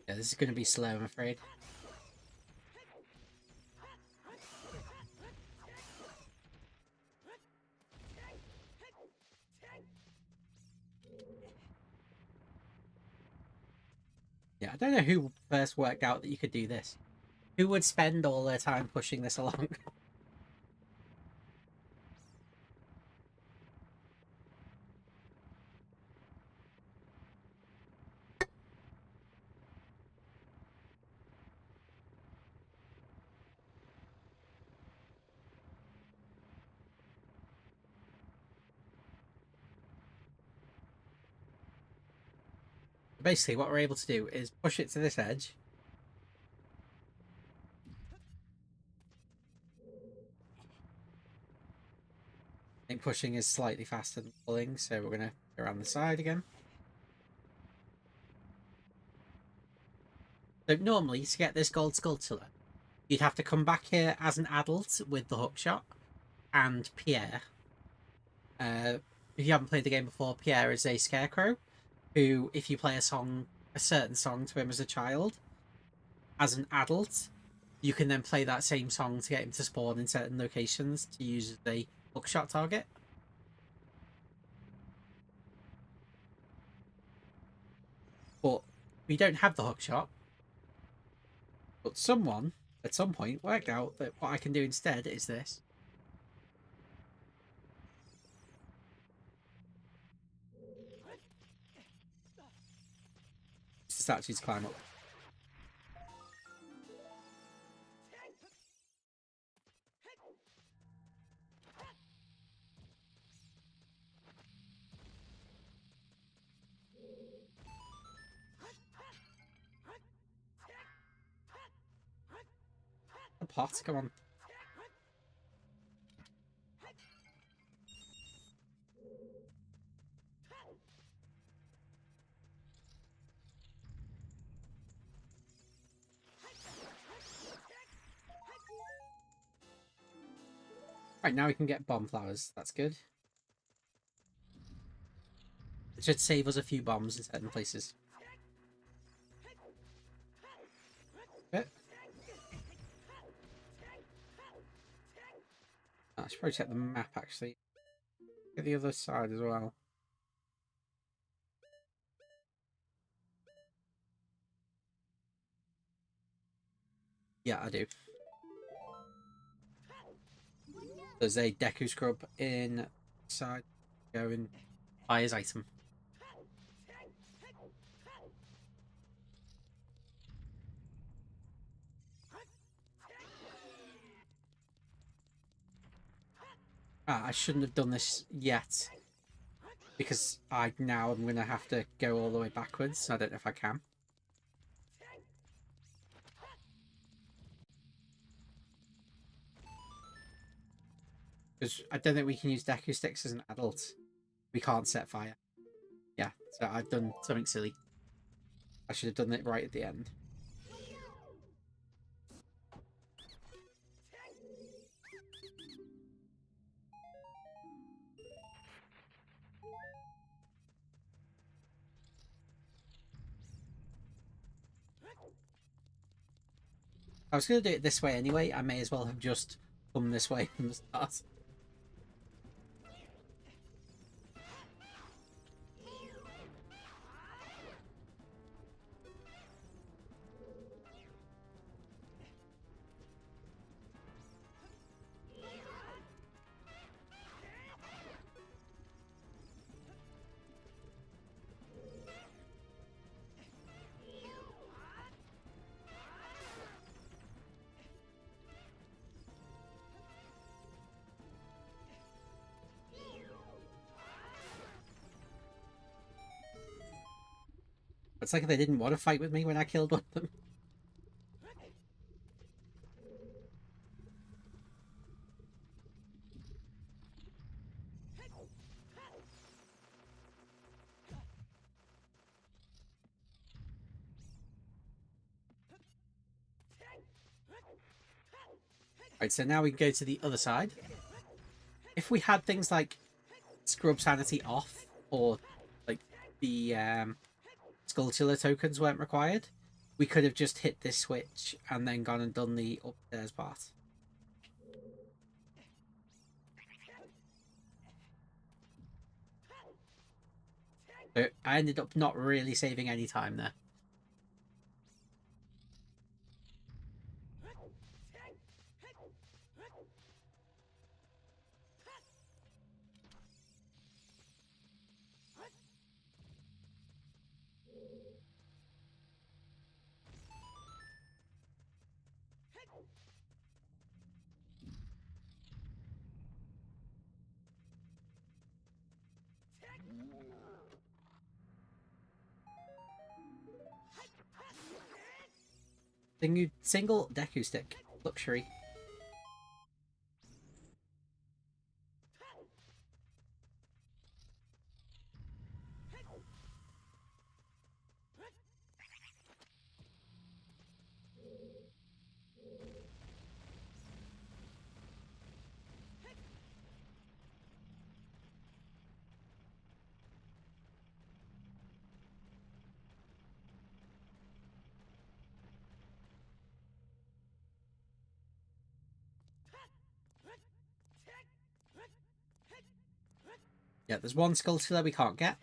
Yeah, this is going to be slow, I'm afraid. Yeah, I don't know who first worked out that you could do this. Who would spend all their time pushing this along? Basically, what we're able to do is push it to this edge. I think pushing is slightly faster than pulling, so we're going to go around the side again. So normally, to get this gold sculptor, you'd have to come back here as an adult with the hookshot and Pierre. If you haven't played the game before, Pierre is a scarecrow who, if you play a certain song to him as a child, as an adult, you can then play that same song to get him to spawn in certain locations to use as a hookshot target. But we don't have the hookshot. But someone, at some point, worked out that what I can do instead is this. The statues climb up. A pot, come on. Right, now we can get bomb flowers. That's good. It should save us a few bombs in certain places. Bit. I should probably check the map, actually. Get the other side as well. Yeah, I do. There's a Deku Scrub inside. Go and buy his item. Ah, I shouldn't have done this yet. Because now I'm going to have to go all the way backwards. I don't know if I can. Because I don't think we can use Deku Sticks as an adult. We can't set fire. Yeah, so I've done something silly. I should have done it right at the end. I was going to do it this way anyway. I may as well have just come this way from the start. It's like they didn't want to fight with me when I killed one of them. Right, so now we can go to the other side. If we had things like scrub sanity off, or like the Skulltula tokens weren't required, we could have just hit this switch and then gone and done the upstairs part. So I ended up not really saving any time there. Single Deku stick. Luxury. Yeah, there's one Skulltula we can't get.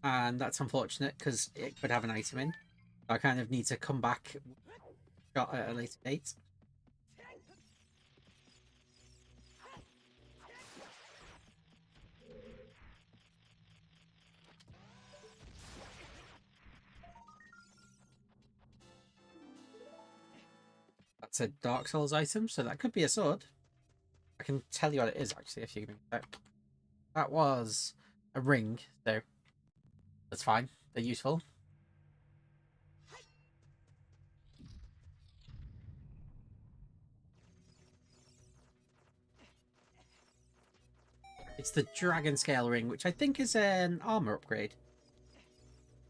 And that's unfortunate because it could have an item in. I kind of need to come back shot at a later date. That's a Dark Souls item, so that could be a sword. I can tell you what it is, actually, if you give me a sec. That was a ring, so that's fine. They're useful. It's the Dragon Scale ring, which I think is an armor upgrade.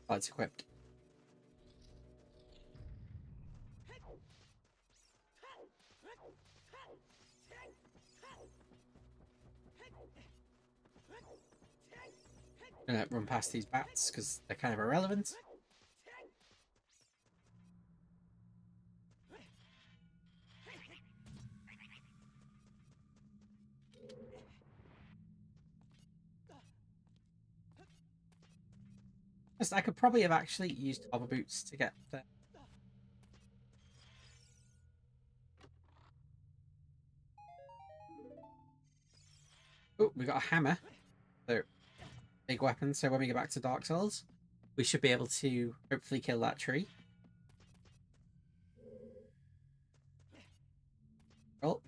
Oh, it's equipped. Gonna run past these bats because they're kind of irrelevant. I could probably have actually used hover boots to get there. Oh, we got a hammer. So, big weapon. So when we get back to Dark Souls, we should be able to hopefully kill that tree. Oh.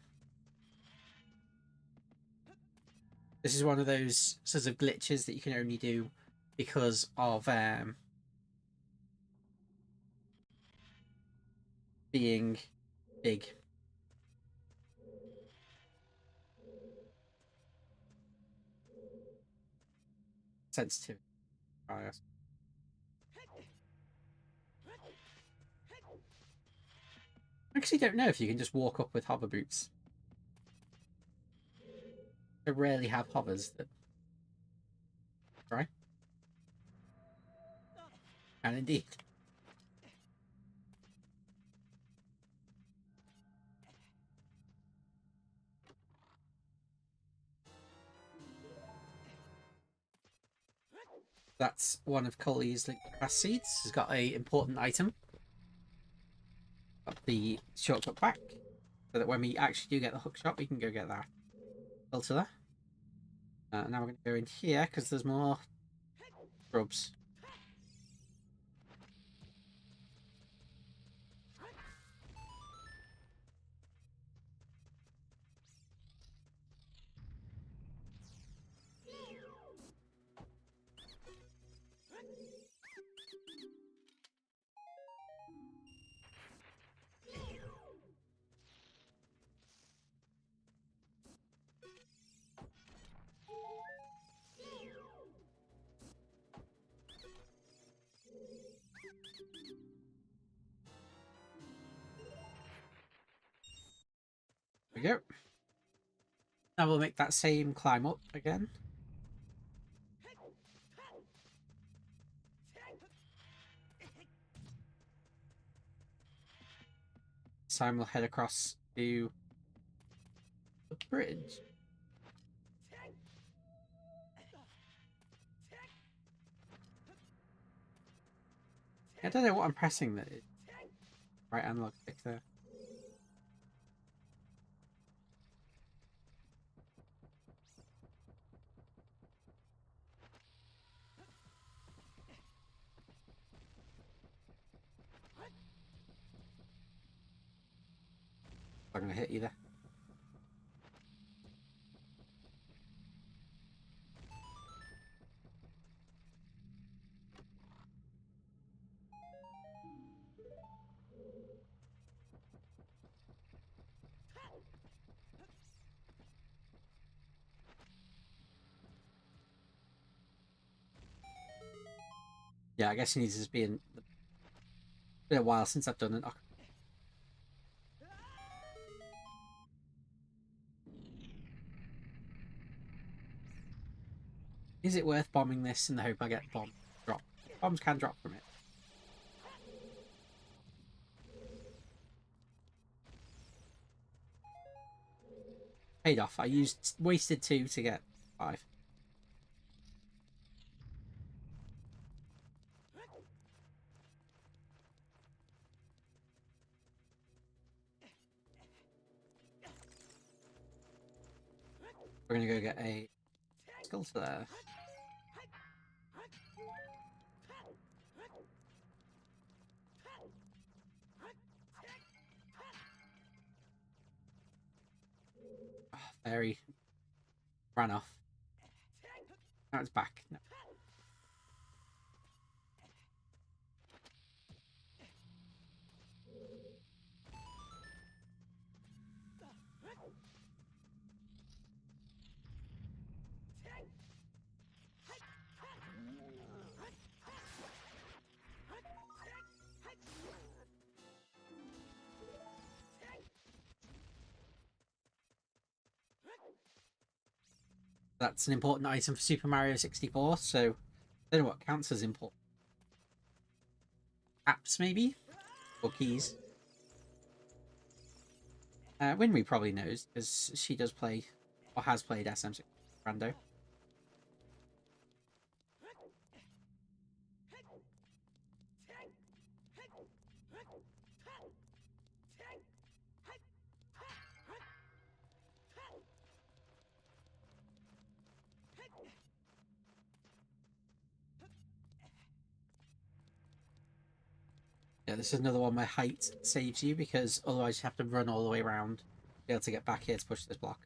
This is one of those sorts of glitches that you can only do because of being big. Sensitive. I actually don't know if you can just walk up with hover boots. I rarely have hovers that try. And indeed. That's one of Colley's grass seeds. He's got a important item. Got the shortcut back, so that when we actually do get the hook shot, we can go get that filter there. Now we're going to go in here because there's more grubs. we go. Now we'll make that same climb up again. This time we'll head across to the bridge. I don't know what I'm pressing that is. Right analog stick there. I'm gonna hit you there. Yeah, I guess it needs to be in. It's been a while since I've done it. Is it worth bombing this in the hope I get bomb drop? Bombs can drop from it. Paid off. I wasted 2 to get 5. We're gonna go get a skull to there. Oh, fairy ran off. Now it's back. No. That's an important item for Super Mario 64, so I don't know what counts as important. Apps, maybe? Or keys? Winry probably knows, because she does play, or has played SM6 Rando. Yeah, this is another one where height saves you, because otherwise you have to run all the way around to be able to get back here to push this block.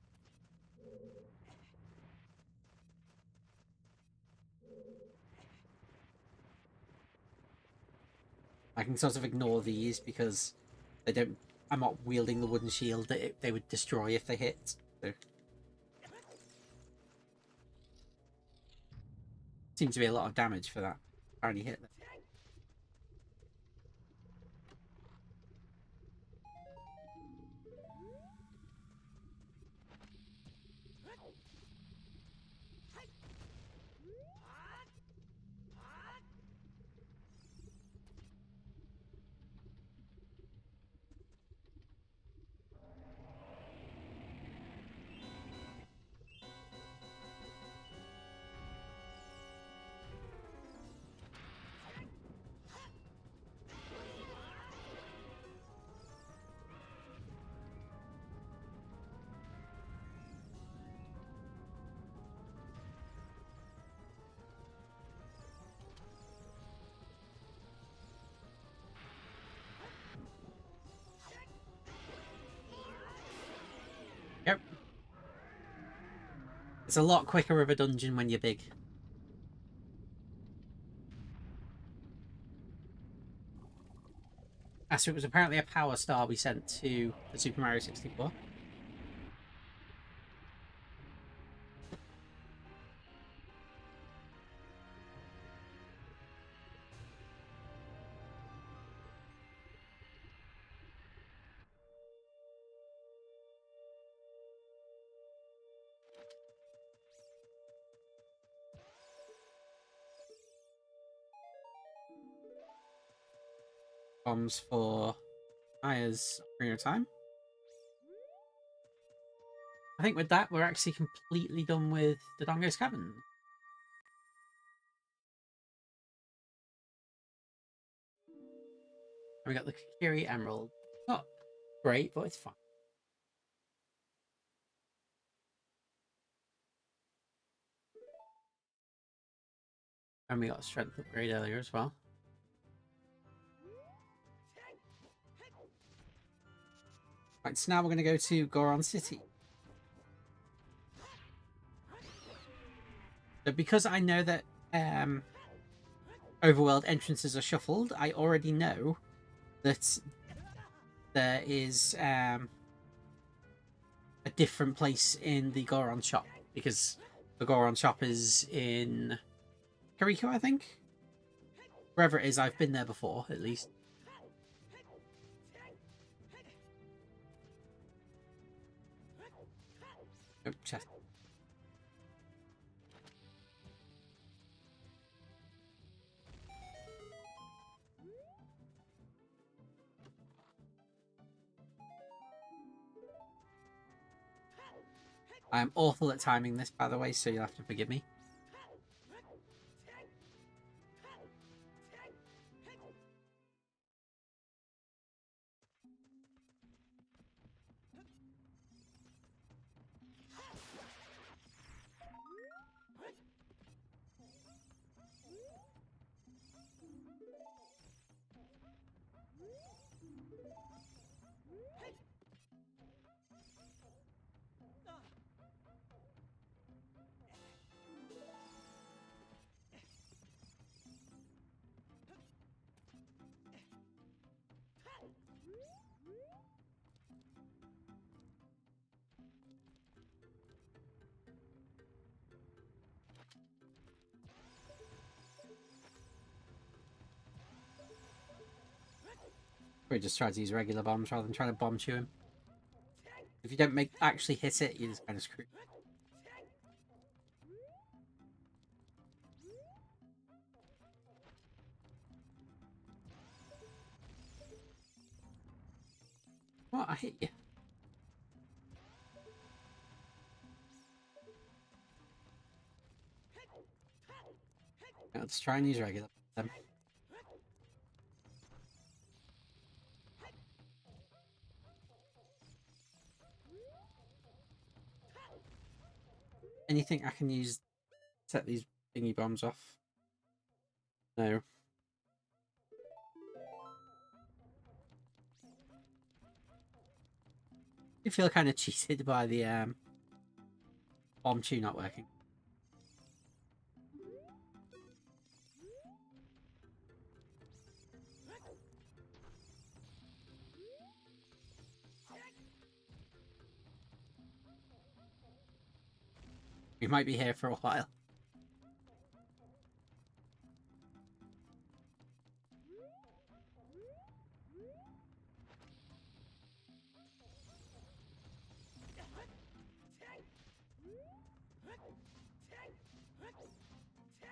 I can sort of ignore these because they don't. I'm not wielding the wooden shield that they would destroy if they hit. So. Seems to be a lot of damage for that tiny hit. Yep. It's a lot quicker of a dungeon when you're big. So it was apparently a power star we sent to the Super Mario 64. bombs for Aya's Ocarina of Time. I think with that, we're actually completely done with the Dongo's Cavern. And we got the Kiri Emerald. Not great, but it's fine. And we got a strength upgrade earlier as well. Right, so now we're going to go to Goron City. So because I know that overworld entrances are shuffled, I already know that there is a different place in the Goron shop, because the Goron shop is in Kariko, I think. Wherever it is, I've been there before, at least. Oh, chest. I am awful at timing this, by the way, so you'll have to forgive me. We just try to use regular bombs rather than trying to bomb chew him. If you don't actually hit it, you're just kind of screwed. What? I hit you. Let's try and use regular then. Anything I can use to set these thingy bombs off? No. I feel kind of cheated by the bomb chew not working. We might be here for a while.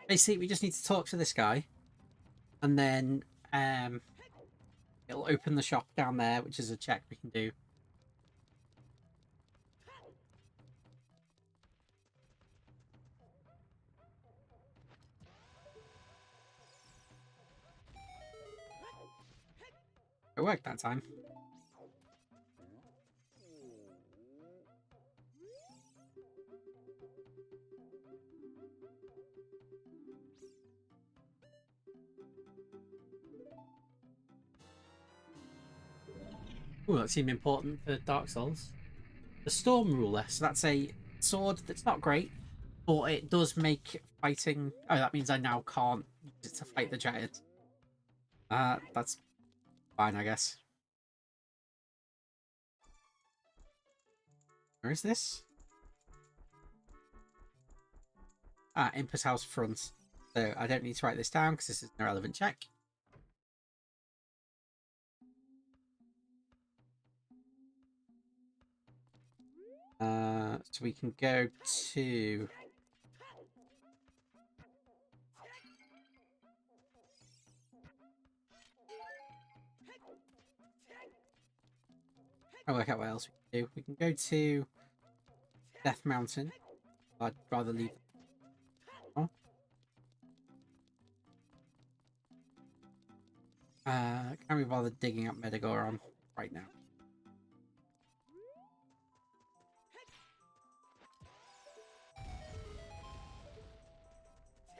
Basically, we just need to talk to this guy, and then it'll open the shop down there, which is a check we can do. It worked that time. Ooh, that seemed important for Dark Souls. The Storm Ruler. So that's a sword that's not great, but it does make fighting... Oh, that means I now can't use it to fight the giant. That's fine, I guess. Where is this? Ah, Imper's house front. So I don't need to write this down because this is an irrelevant check. So we can go to... I'll work out what else we can do. We can go to Death Mountain. I'd rather leave. Oh. Can't be bothered digging up Megacorp right now.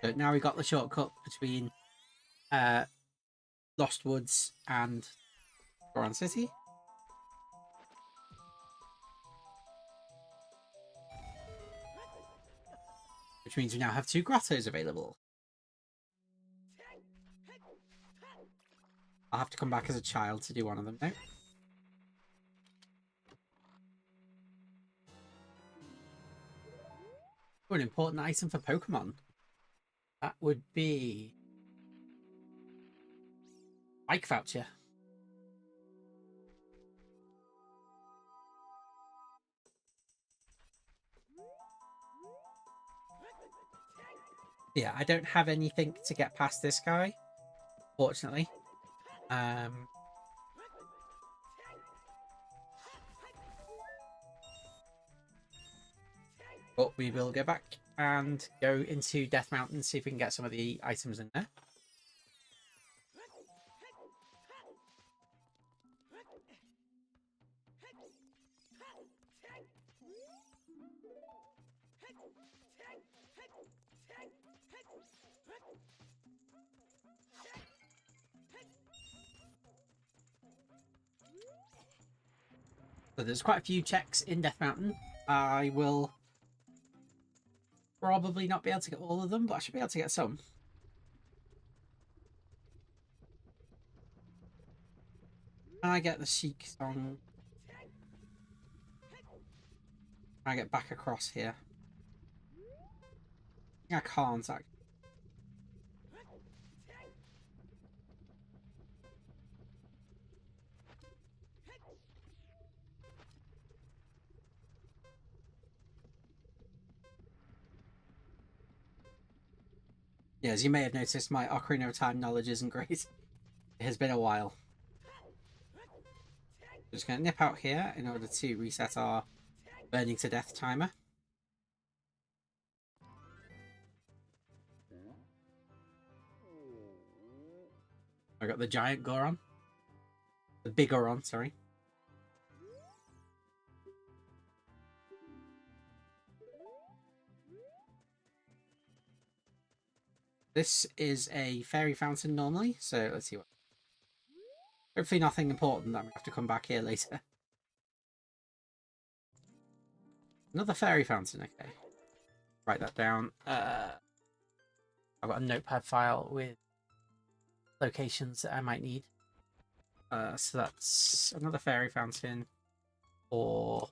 So now we got the shortcut between Lost Woods and Goron City. Which means we now have 2 grottos available. I'll have to come back as a child to do one of them now. Oh, an important item for Pokemon. That would be bike voucher. Yeah, I don't have anything to get past this guy, fortunately. But we will go back and go into Death Mountain, see if we can get some of the items in there. So there's quite a few checks in Death Mountain. I will probably not be able to get all of them, but I should be able to get some. Can I get the Sheik song? Can I get back across here? I can't actually. Yeah, as you may have noticed, my Ocarina of Time knowledge isn't great. It has been a while. Just going to nip out here in order to reset our burning to death timer. I got the giant Goron. The big Goron, sorry. This is a fairy fountain normally, so let's see what. Hopefully nothing important that we have to come back here later. Another fairy fountain, okay. Write that down. I've got a notepad file with locations that I might need. So that's another fairy fountain or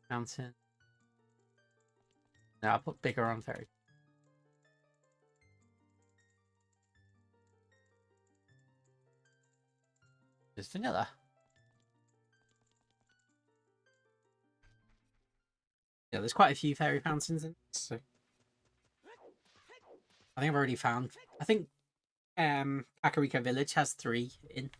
mountain. No, I'll put bigger on fairy. Just vanilla. Yeah, there's quite a few fairy fountains in this, so I think I've already found. I think Kakariko Village has 3 in.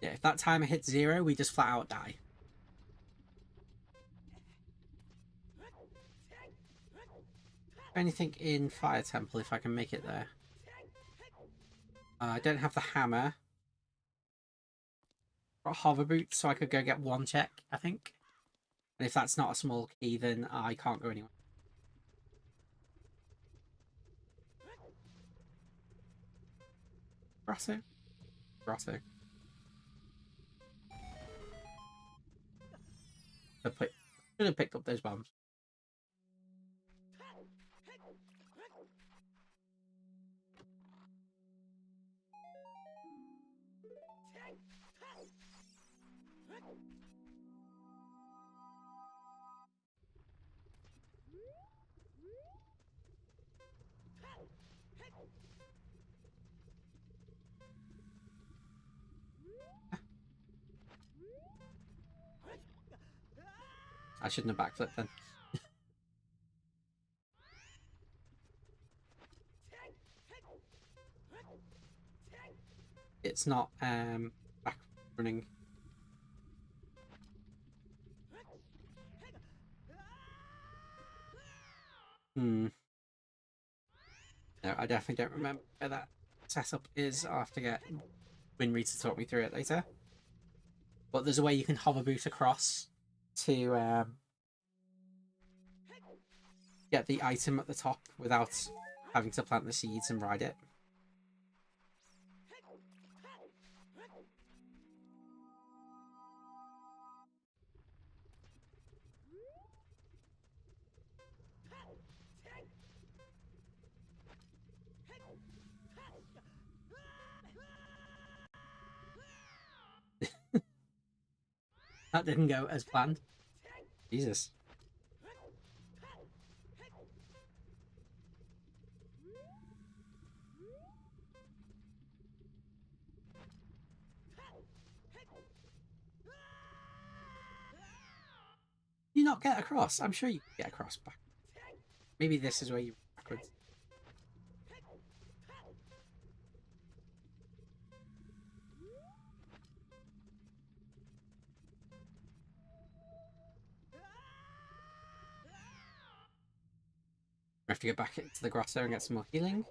Yeah, if that timer hits 0, we just flat out die. Anything in Fire Temple if I can make it there. I don't have the hammer. Got hover boots, so I could go get 1 check, I think. And if that's not a small key, then I can't go anywhere. Grotto? Grotto. Should have picked up those bombs. I shouldn't have backflipped then. It's not back running. No, I definitely don't remember where that setup is. I'll have to get Winry to talk me through it later. But there's a way you can hover boot across to get the item at the top without having to plant the seeds and ride it. That didn't go as planned. Jesus. You not get across? I'm sure you can get across back. Maybe this is where you backwards. We have to go back into the grotto and get some more healing.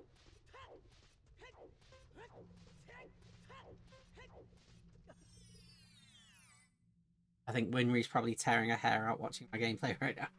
I think Winry's probably tearing her hair out watching my gameplay right now.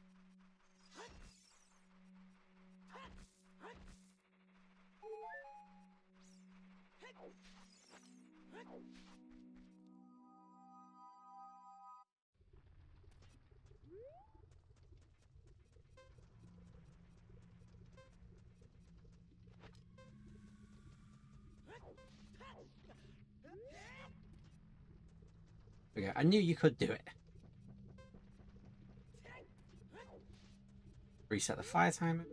There we go. I knew you could do it. Reset the fire timer.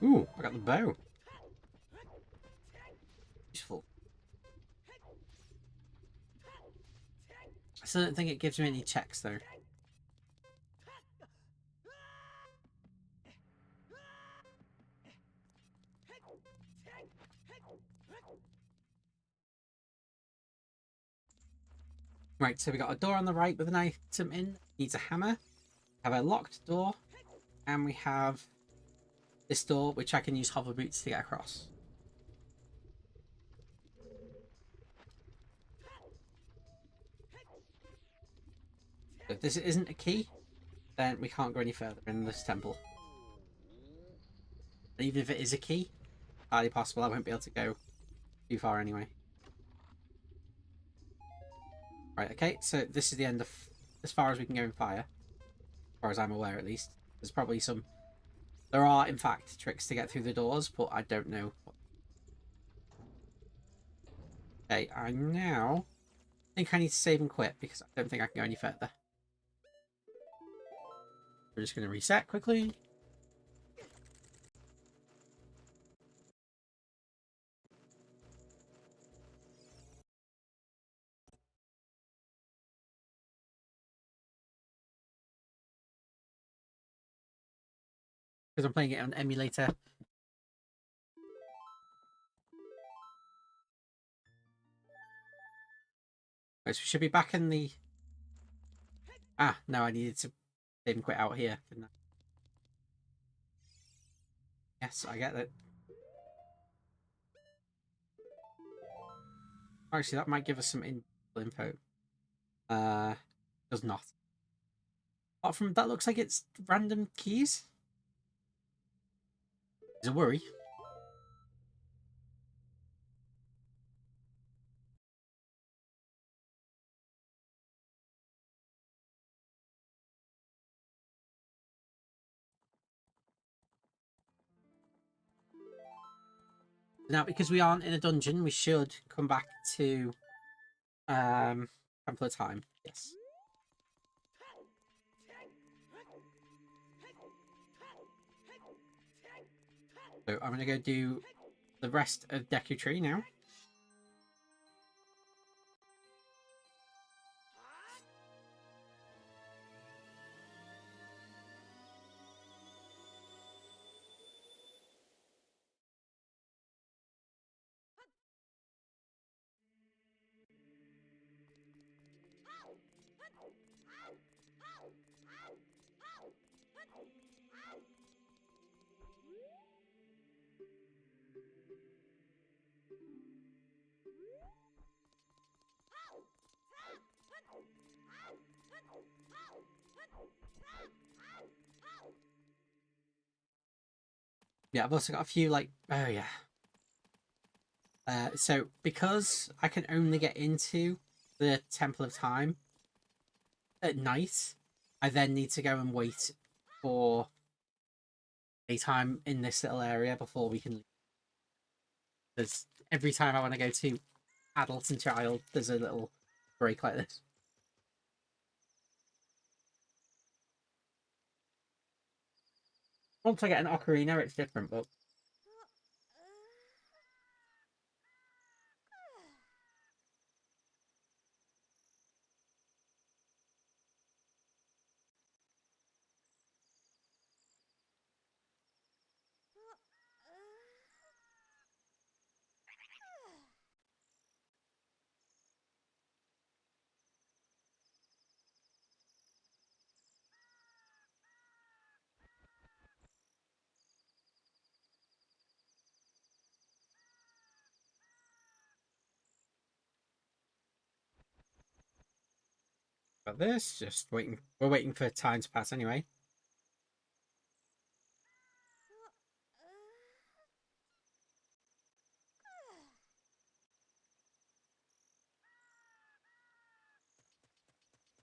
Ooh, I got the bow. Useful. I still don't think it gives me any checks though. Right, so we got a door on the right with an item in. Needs a hammer. We have a locked door. And we have this door, which I can use hover boots to get across. So if this isn't a key, then we can't go any further in this temple. And even if it is a key, highly possible I won't be able to go too far anyway. Right, okay, so this is the end of as far as we can go in fire. As far as I'm aware, at least. There's probably some... There are, in fact, tricks to get through the doors, but I don't know. Okay, I now think I need to save and quit because I don't think I can go any further. We're just going to reset quickly. Because I'm playing it on emulator. Right, so we should be back in the... Ah, no, I needed to save and quit out here, didn't I? Yes, I get it. Actually, that might give us some info. Does not. Apart from that, looks like it's random keys. Is a worry. Now, because we aren't in a dungeon, we should come back to Temple of Time. Yes. So I'm gonna go do the rest of Deku Tree now. Yeah, I've also got a few like, oh yeah. So because I can only get into the Temple of Time at night, I then need to go and wait for a time in this little area before we can leave. Because every time I want to go to adult and child, there's a little break like this. Once I get an ocarina, it's different, but got this. Just waiting. We're waiting for time to pass anyway.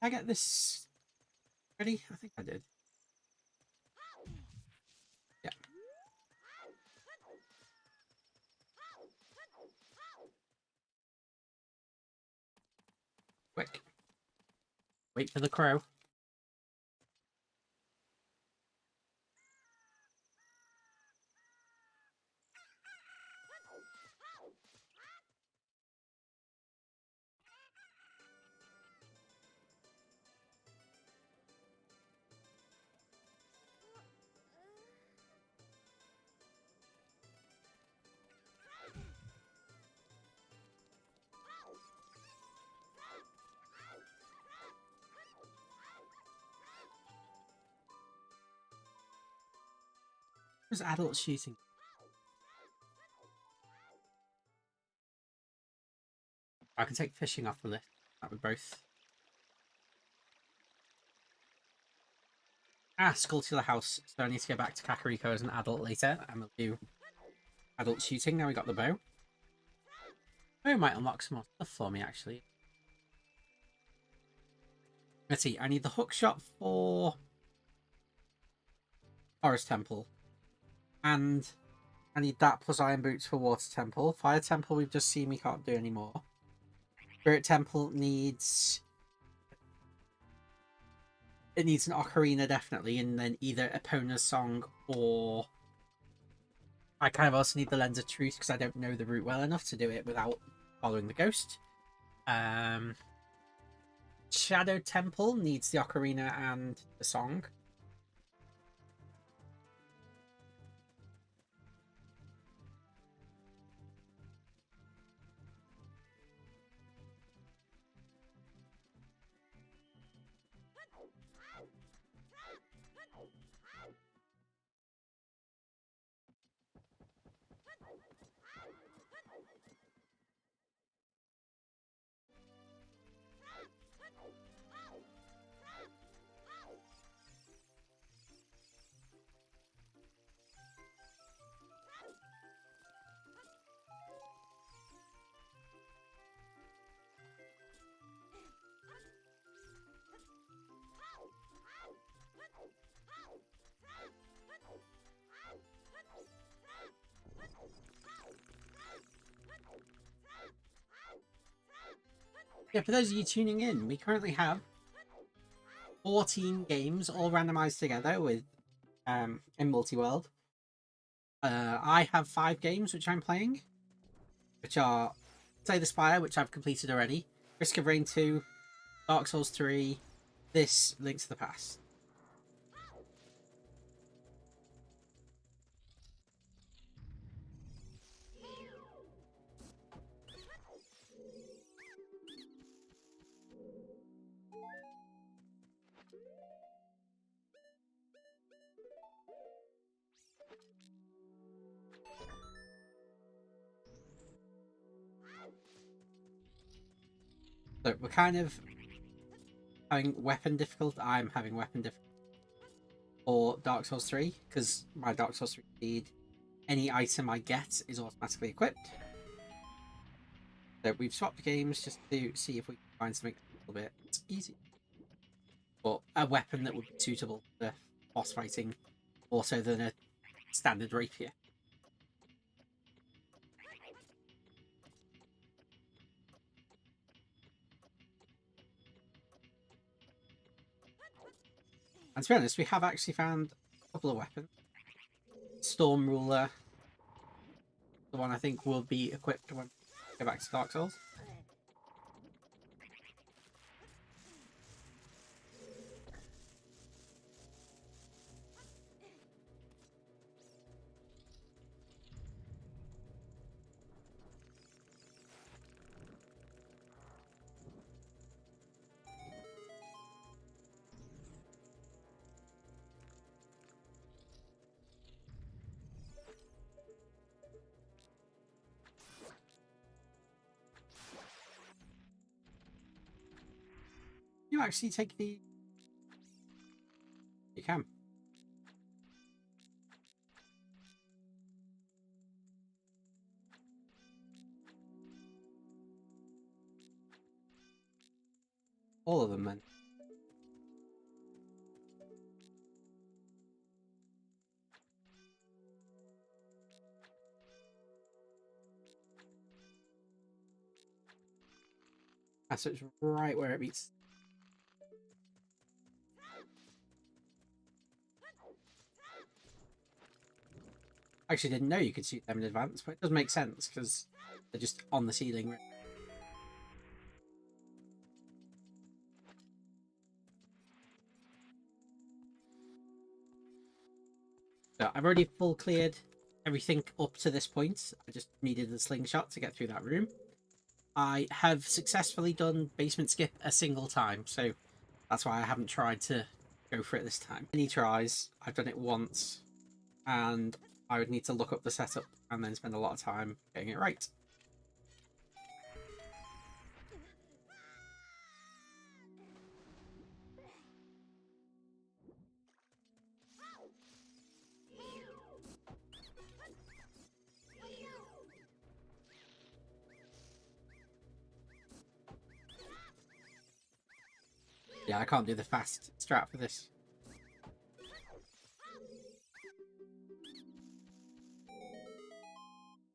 Did I get this ready? I think I did. Yeah. Quick. Wait for the crow. There's adult shooting. I can take fishing off the list. That would both. Skull to the house. So I need to go back to Kakariko as an adult later, and we'll do adult shooting. Now we got the bow. Bow might unlock some more stuff for me, actually. Let's see. I need the hook shot for Forest Temple, and I need that plus Iron Boots for Water Temple. Fire Temple, we've just seen we can't do anymore. Spirit Temple needs... It needs an ocarina, definitely, and then either Epona's Song or... I kind of also need the Lens of Truth because I don't know the route well enough to do it without following the ghost. Shadow Temple needs the ocarina and the song. Yeah, for those of you tuning in, we currently have 14 games all randomized together with in multi-world. I have 5 games which I'm playing, which are Slay the Spire, which I've completed already, Risk of Rain 2, Dark Souls 3, this Link to the Past. So we're kind of having weapon difficult. I'm having weapon difficult for Dark Souls 3 because my Dark Souls 3 speed, any item I get is automatically equipped. So we've swapped games just to see if we can find something a little bit easy. But a weapon that would be suitable for boss fighting more so than a standard rapier. And to be honest, we have actually found a couple of weapons. Storm Ruler, the one I think will be equipped when we go back to Dark Souls. You actually take the... You can. All of them, then. So it's right where it meets. I actually didn't know you could shoot them in advance, but it does make sense because they're just on the ceiling. So I've already full cleared everything up to this point. I just needed the slingshot to get through that room. I have successfully done basement skip a single time, so that's why I haven't tried to go for it this time. Many tries, I've done it once, and I would need to look up the setup and then spend a lot of time getting it right. Yeah, I can't do the fast strat for this.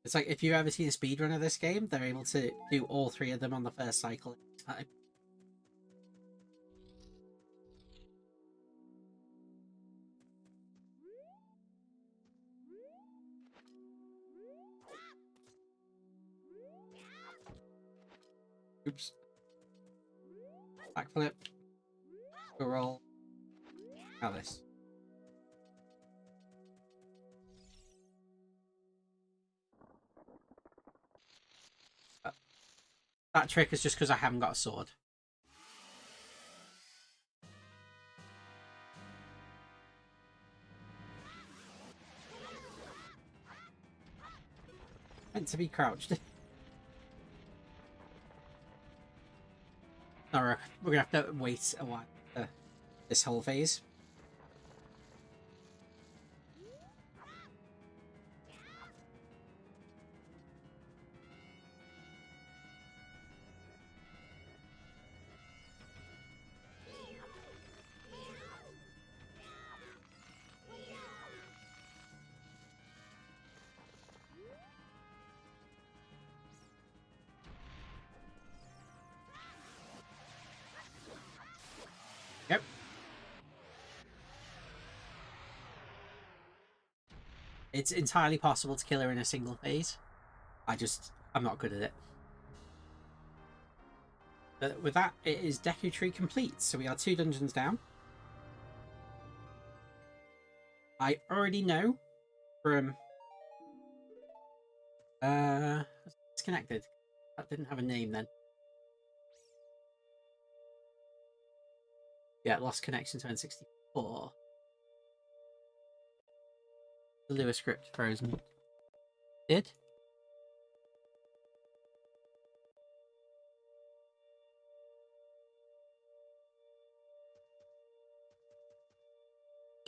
It's like if you ever see a speedrun of this game, they're able to do all 3 of them on the first cycle at a time. Oops. Backflip. Go roll. Now this. That trick is just because I haven't got a sword. Meant to be crouched. Alright, we're gonna have to wait a while for this whole phase. It's entirely possible to kill her in a single phase. I'm not good at it. But with that, it is Deku Tree complete. So we are 2 dungeons down. I already know from it's connected. That didn't have a name then. Yeah, lost connection to N64. The Lewis script frozen. Did?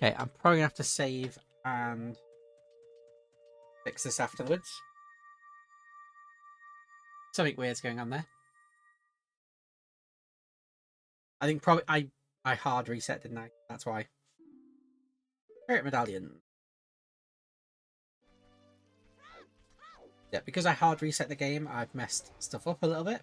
Okay, I'm probably gonna have to save and fix this afterwards. Something weird's going on there. I think probably I hard reset, didn't I? That's why. Spirit medallion. Yeah, because I hard reset the game, I've messed stuff up a little bit.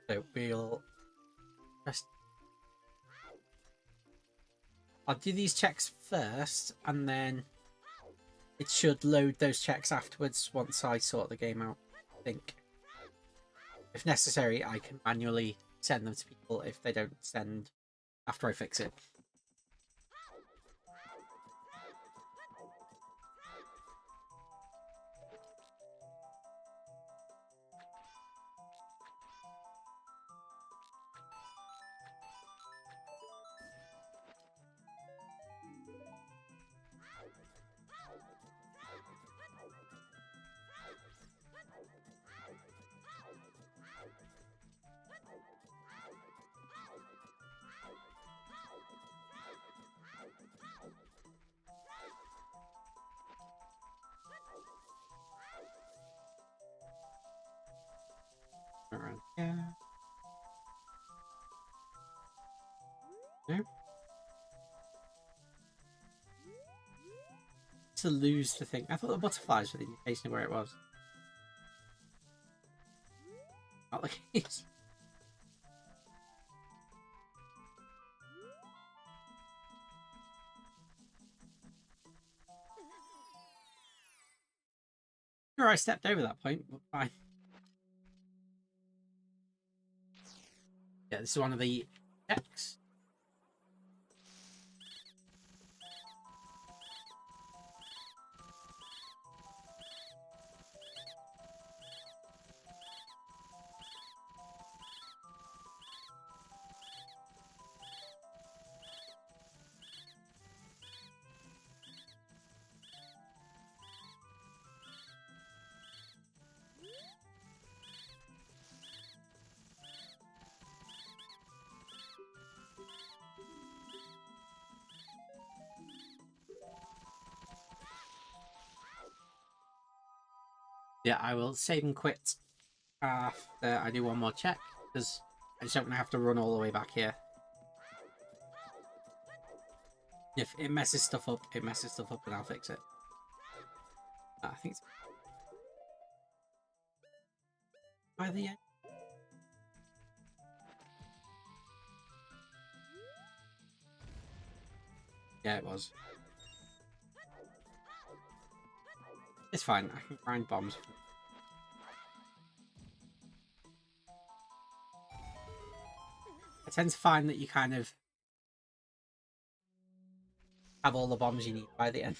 So we'll press. I'll do these checks first, and then it should load those checks afterwards once I sort the game out, I think. If necessary, I can manually send them to people if they don't send after I fix it. Around here. No. To lose the thing. I thought the butterflies were the indication of where it was. Not the case. Sure, I stepped over that point, but fine. Yeah, this is one of the checks. Yeah, I will save and quit after I do one more check, because I just don't want to have to run all the way back here. If it messes stuff up, it messes stuff up, and I'll fix it. I think it's by the end. Yeah, it was. It's fine, I can grind bombs. I tend to find that you kind of have all the bombs you need by the end.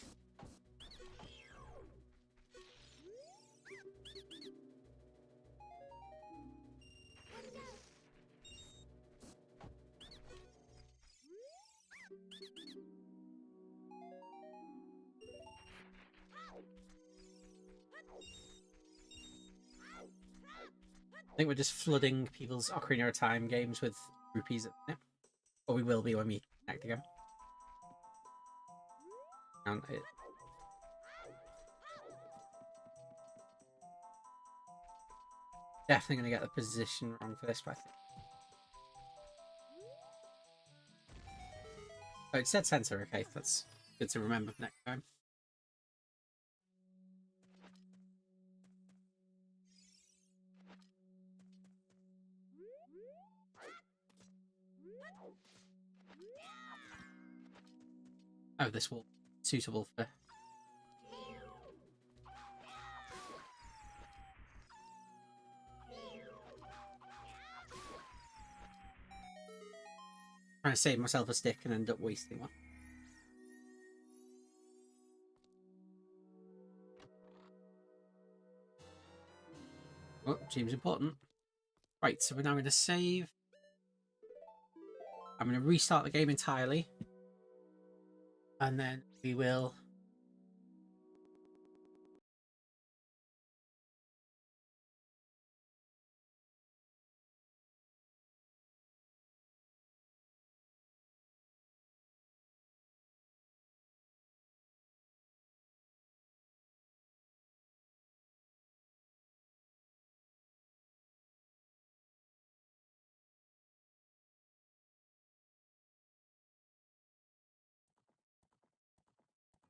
I think we're just flooding people's Ocarina of Time games with rupees at the minute. Or we will be when we connect again. And it... Definitely going to get the position wrong for this, but I think... Oh, it said center, okay, that's good to remember for next time. Oh, this will be suitable for... Trying to save myself a stick and end up wasting one. Oh, seems important. Right, so we're now going to save. I'm going to restart the game entirely. And then we will...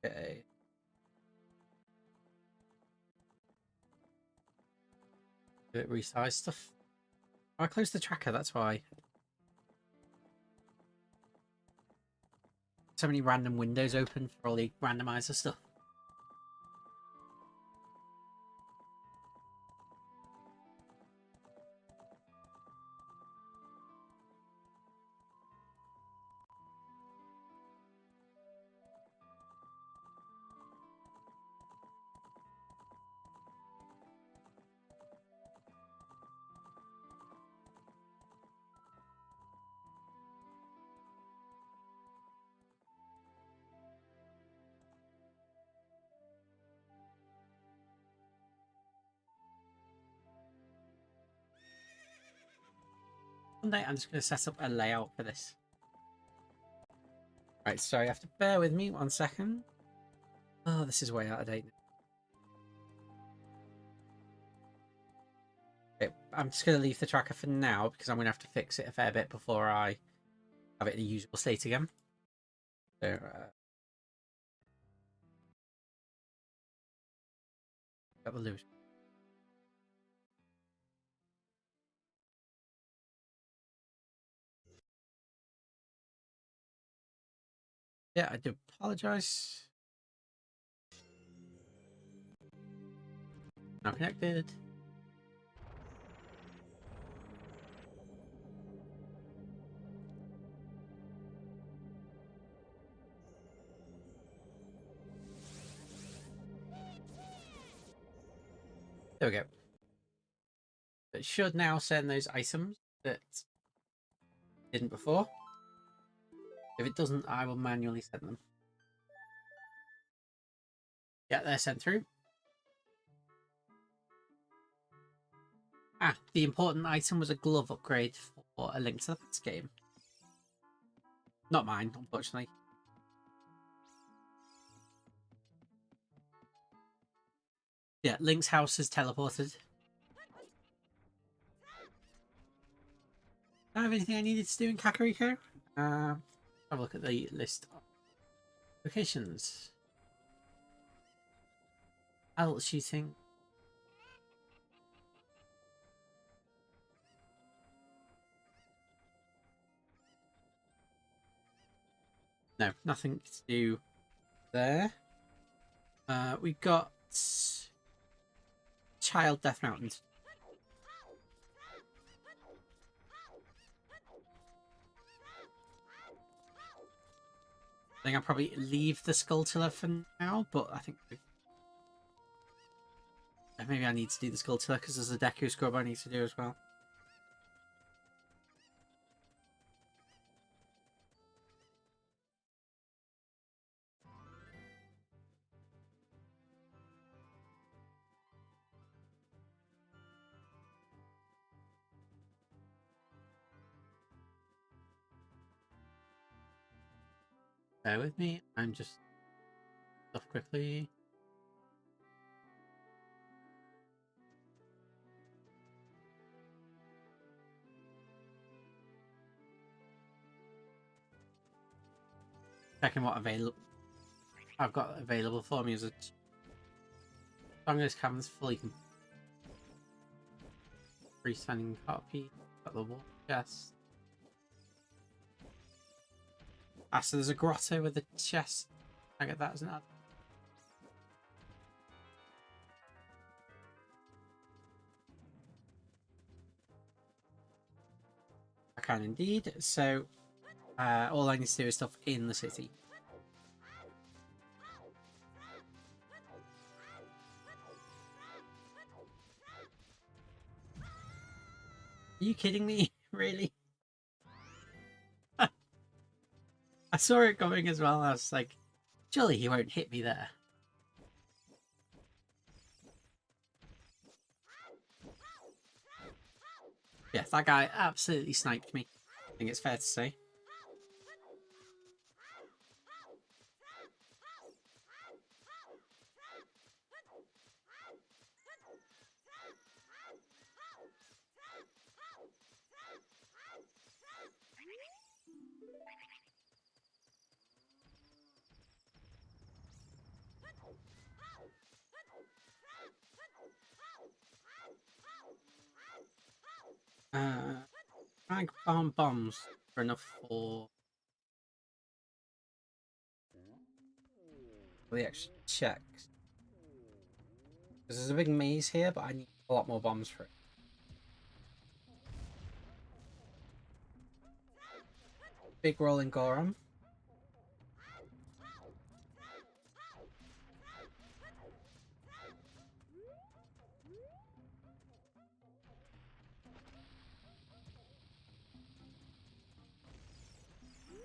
Okay. Do it resize stuff. Oh, I closed the tracker, that's why. So many random windows open for all the randomizer stuff. One day I'm just going to set up a layout for this. Right, sorry, you have to bear with me 1 second. Oh, this is way out of date. Okay, I'm just going to leave the tracker for now because I'm going to have to fix it a fair bit before I have it in a usable state again. So, got the loot. Yeah, I do apologize. Not connected. There we go. It should now send those items that didn't before. If it doesn't, I will manually send them. Yeah, they're sent through. Ah, the important item was a glove upgrade for A Link to the Past game. Not mine, unfortunately. Yeah, Link's house is teleported. Do I have anything I needed to do in Kakariko? Have a look at the list of locations. Adult shooting. No, nothing to do there. We've got Child Death Mountain. I think I'll probably leave the Skulltiller for now, but I think maybe I need to do the Skulltiller because there's a Deku scrub I need to do as well. Bear with me, I'm just stuff quickly. Checking what I've got available for me as a Strongest Caverns fully freestanding copy. Got the wall chest. Ah, so there's a grotto with a chest. I get that, isn't it? I can indeed. So, all I need to do is stuff in the city. Are you kidding me? Really? I saw it coming as well. I was like, surely he won't hit me there. Yeah, that guy absolutely sniped me. I think it's fair to say. Rank farm bombs are enough for the extra checks. Because there's a big maze here, but I need a lot more bombs for it. Big rolling Gorum.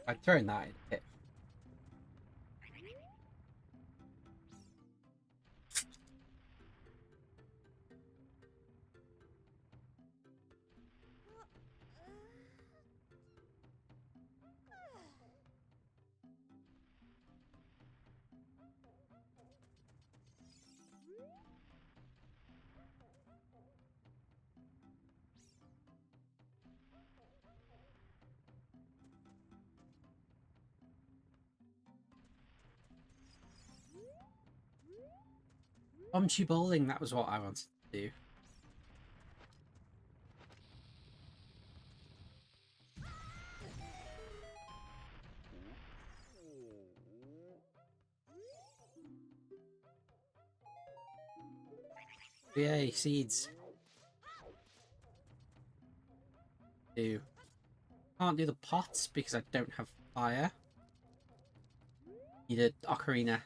I'd thrown that in a hit. Bombchu bowling, that was what I wanted to do. Yay, seeds. Can't do the pots because I don't have fire. Needed Ocarina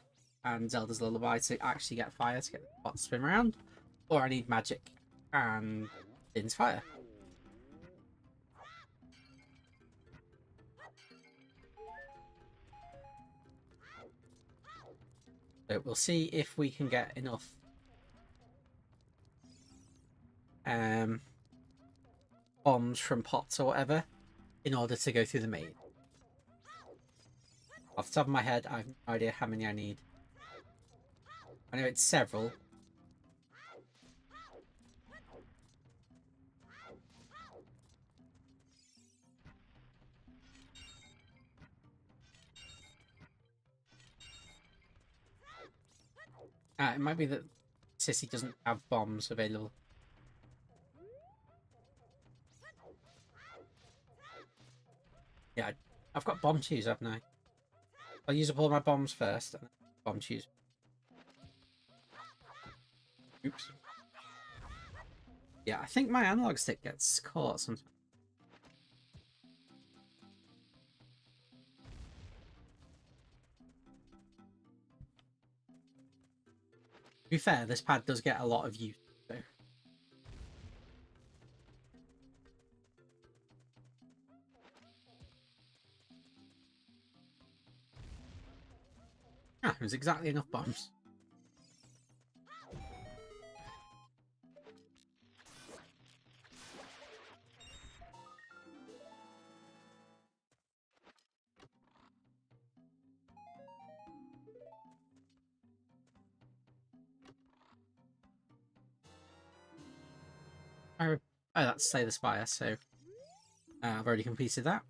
and Zelda's Lullaby to actually get fire to get the pot to spin around. Or I need magic and Din's fire. So we'll see if we can get enough bombs from pots or whatever in order to go through the maze. Off the top of my head, I have no idea how many I need. I know it's several. It might be that Sissy doesn't have bombs available. Yeah, I've got bomb chews, haven't I? I'll use up all my bombs first, and then bomb chews. Oops. Yeah, I think my analog stick gets caught sometimes. To be fair, this pad does get a lot of use, though. Ah, there's exactly enough bombs. Oh, that's Slay the Spire, so I've already completed that.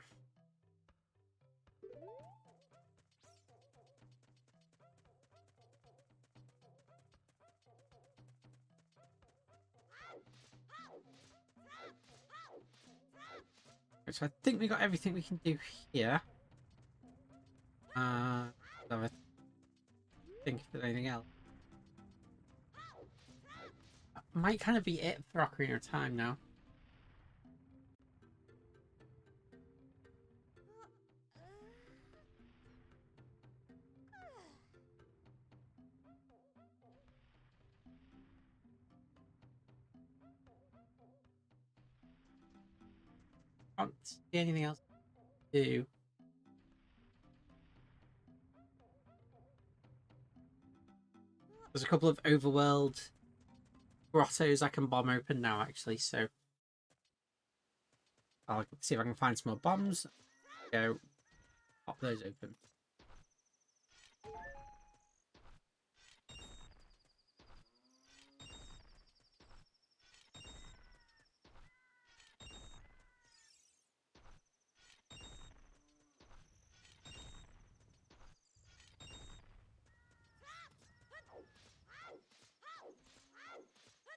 So I think we got everything we can do here. Have a think if there's anything else. Might kind of be it for Ocarina of Time now. Can't see anything else to do. There's a couple of overworld grottos I can bomb open now, actually, so I'll see if I can find some more bombs. Go pop those open.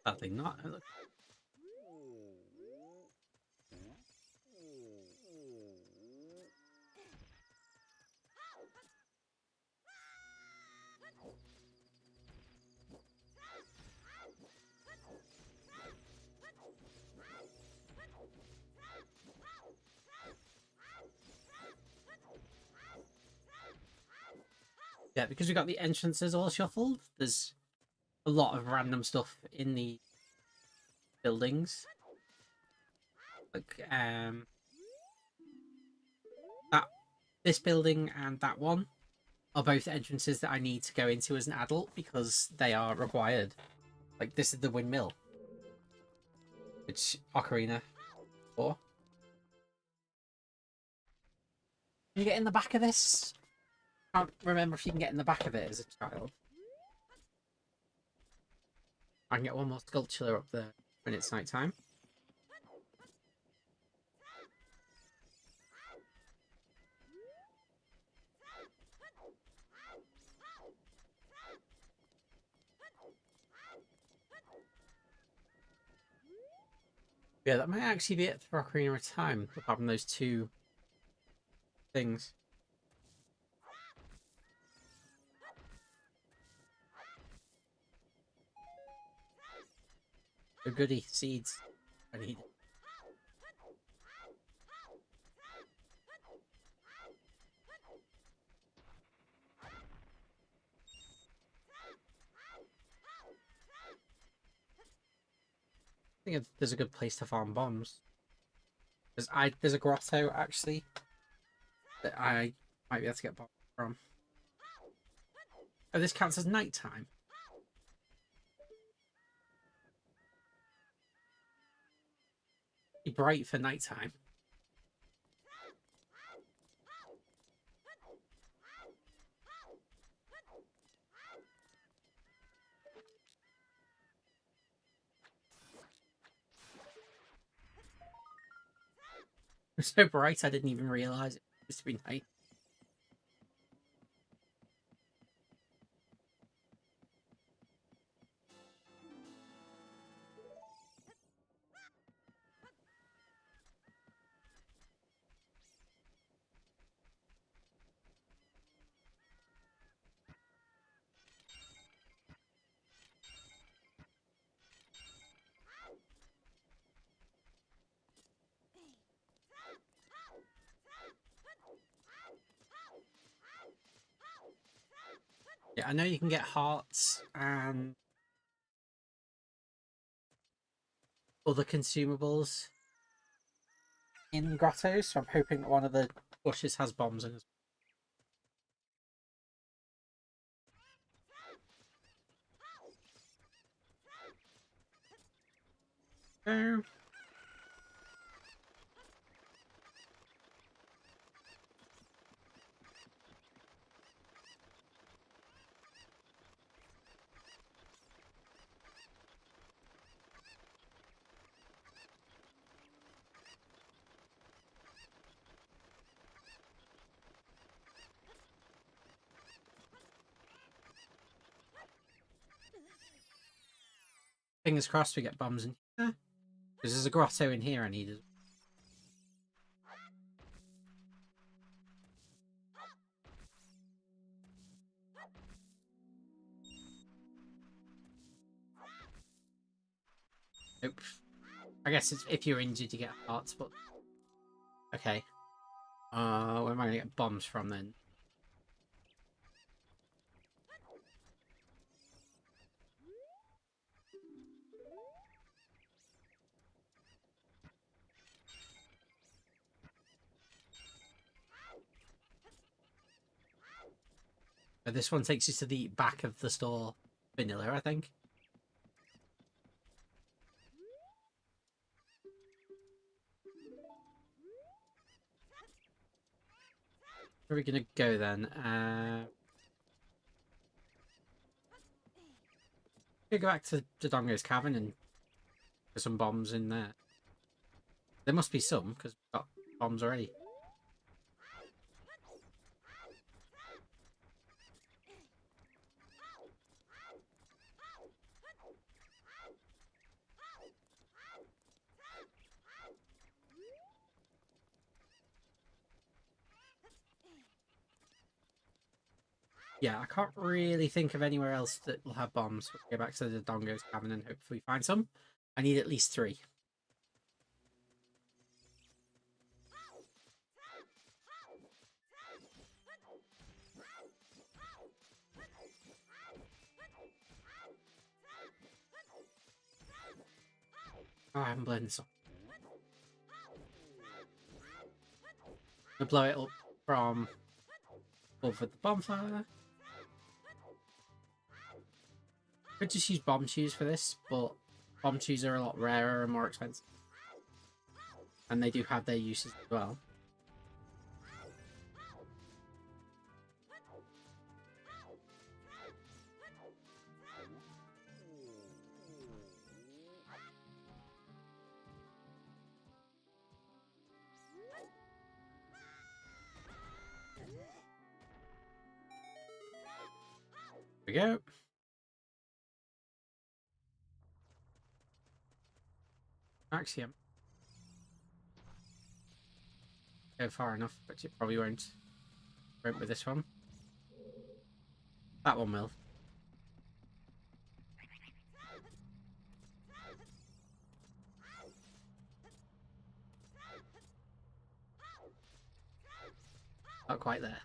Sadly not. Look. Yeah, because we got the entrances all shuffled, there's a lot of random stuff in the buildings. Like this building and that one are both entrances that I need to go into as an adult because they are required. Like this is the windmill, which Ocarina for. Can you get in the back of this? I can't remember if you can get in the back of it as a child. I can get one more sculpture up there when it's night time. Yeah, that might actually be it for Ocarina of Time, apart from those two things. Oh, goody, seeds. I need it. I think there's a good place to farm bombs. There's a grotto actually that I might be able to get bombs from. Oh, this counts as nighttime. Be bright for nighttime. It was so bright I didn't even realise it was to be night. Yeah, I know you can get hearts and other consumables in grottos, so I'm hoping that one of the bushes has bombs in it. Oh. Fingers crossed we get bombs in here. Because there's a grotto in here I need. Nope. I guess it's if you're injured you get hearts, but okay. Where am I gonna get bombs from then? This one takes you to the back of the store, vanilla, I think. Where are we gonna go then? We go back to Dodongo's cavern and put some bombs in there. There must be some because we've got bombs already. Yeah, I can't really think of anywhere else that will have bombs. We'll go back to the Dodongo's cavern and hopefully find some. I need at least 3. Oh, I haven't blown this up. I'm gonna blow it up from over the bonfire. Could just use bomb shoes for this, but bomb shoes are a lot rarer and more expensive. And they do have their uses as well. There we go. Axiom. Go far enough, but it probably won't. Won't with this one. That one will. Not quite there.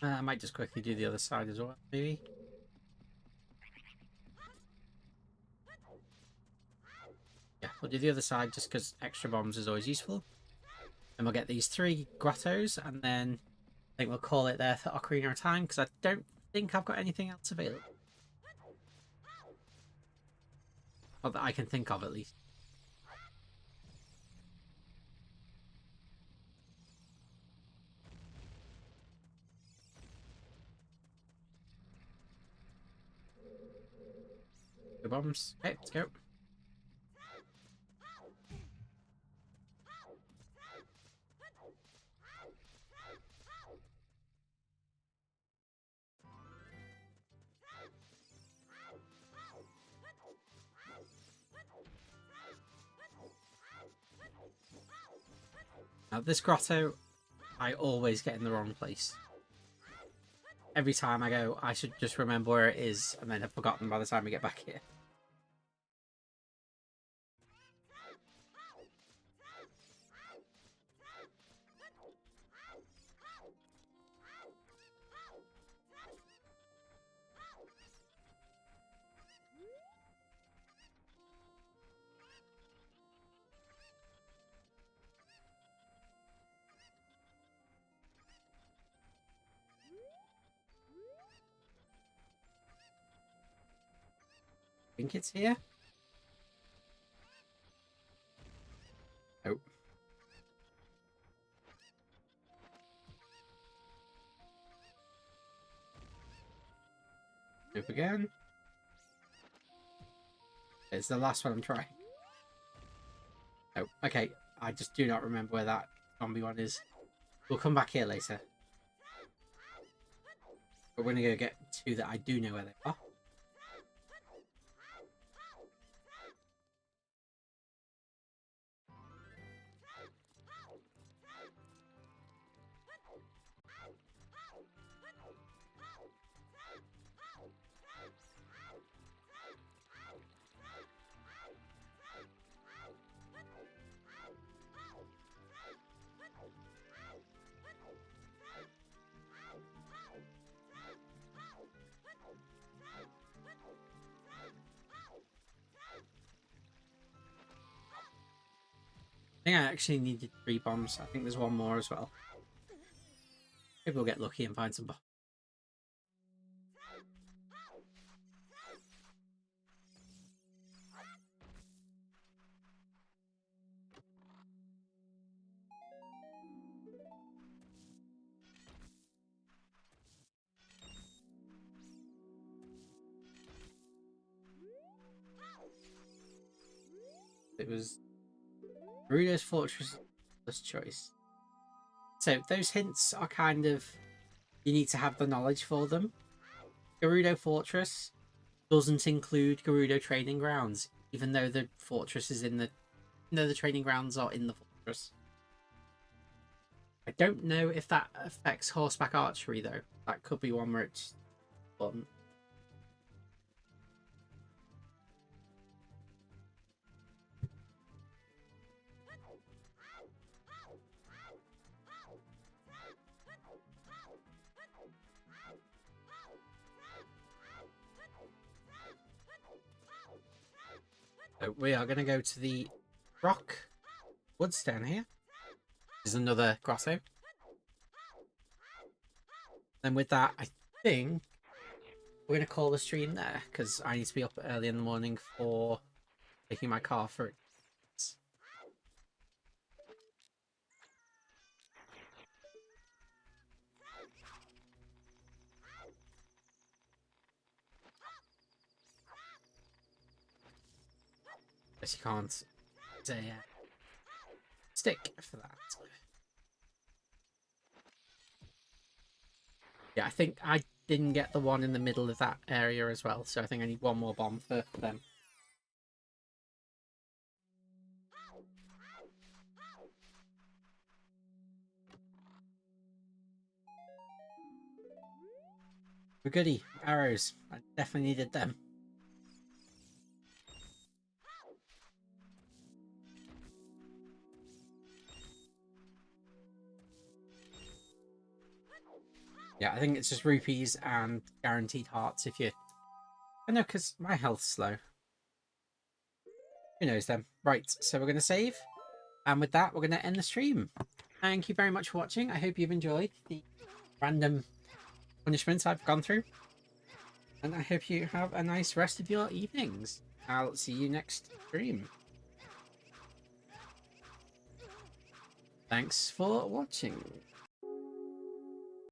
I might just quickly do the other side as well, maybe. Yeah, we'll do the other side just because extra bombs is always useful. And we'll get these 3 grottos, and then I think we'll call it there for Ocarina of Time, because I don't think I've got anything else available. Or that I can think of, at least. The bombs. Okay, let's go. Now, this grotto, I always get in the wrong place. Every time I go, I should just remember where it is, and then I've forgotten by the time we get back here. I think it's here. Oh. Move again. It's the last one I'm trying. Oh, okay. I just do not remember where that zombie one is. We'll come back here later. But we're going to go get 2 that I do know where they are. think I actually needed 3 bombs. I think there's one more as well. Maybe we'll get lucky and find some bombs. It was Gerudo's Fortress first choice. So those hints are kind of, you need to have the knowledge for them. Gerudo Fortress doesn't include Gerudo Training Grounds, even though the fortress is in the, the training grounds are in the fortress. I don't know if that affects horseback archery though. That could be one where it's fun. So we are going to go to the rock woods down here. There's another grasso. And with that, I think we're going to call the stream there because I need to be up early in the morning for taking my car for it. Guess you can't say stick for that. Yeah, I think I didn't get the one in the middle of that area as well, so I think I need one more bomb for them. But goody, arrows. I definitely needed them. Yeah, I think it's just rupees and guaranteed hearts if you... I know, because my health's low. Who knows then? Right, so we're going to save. And with that, we're going to end the stream. Thank you very much for watching. I hope you've enjoyed the random punishments I've gone through. And I hope you have a nice rest of your evenings. I'll see you next stream. Thanks for watching.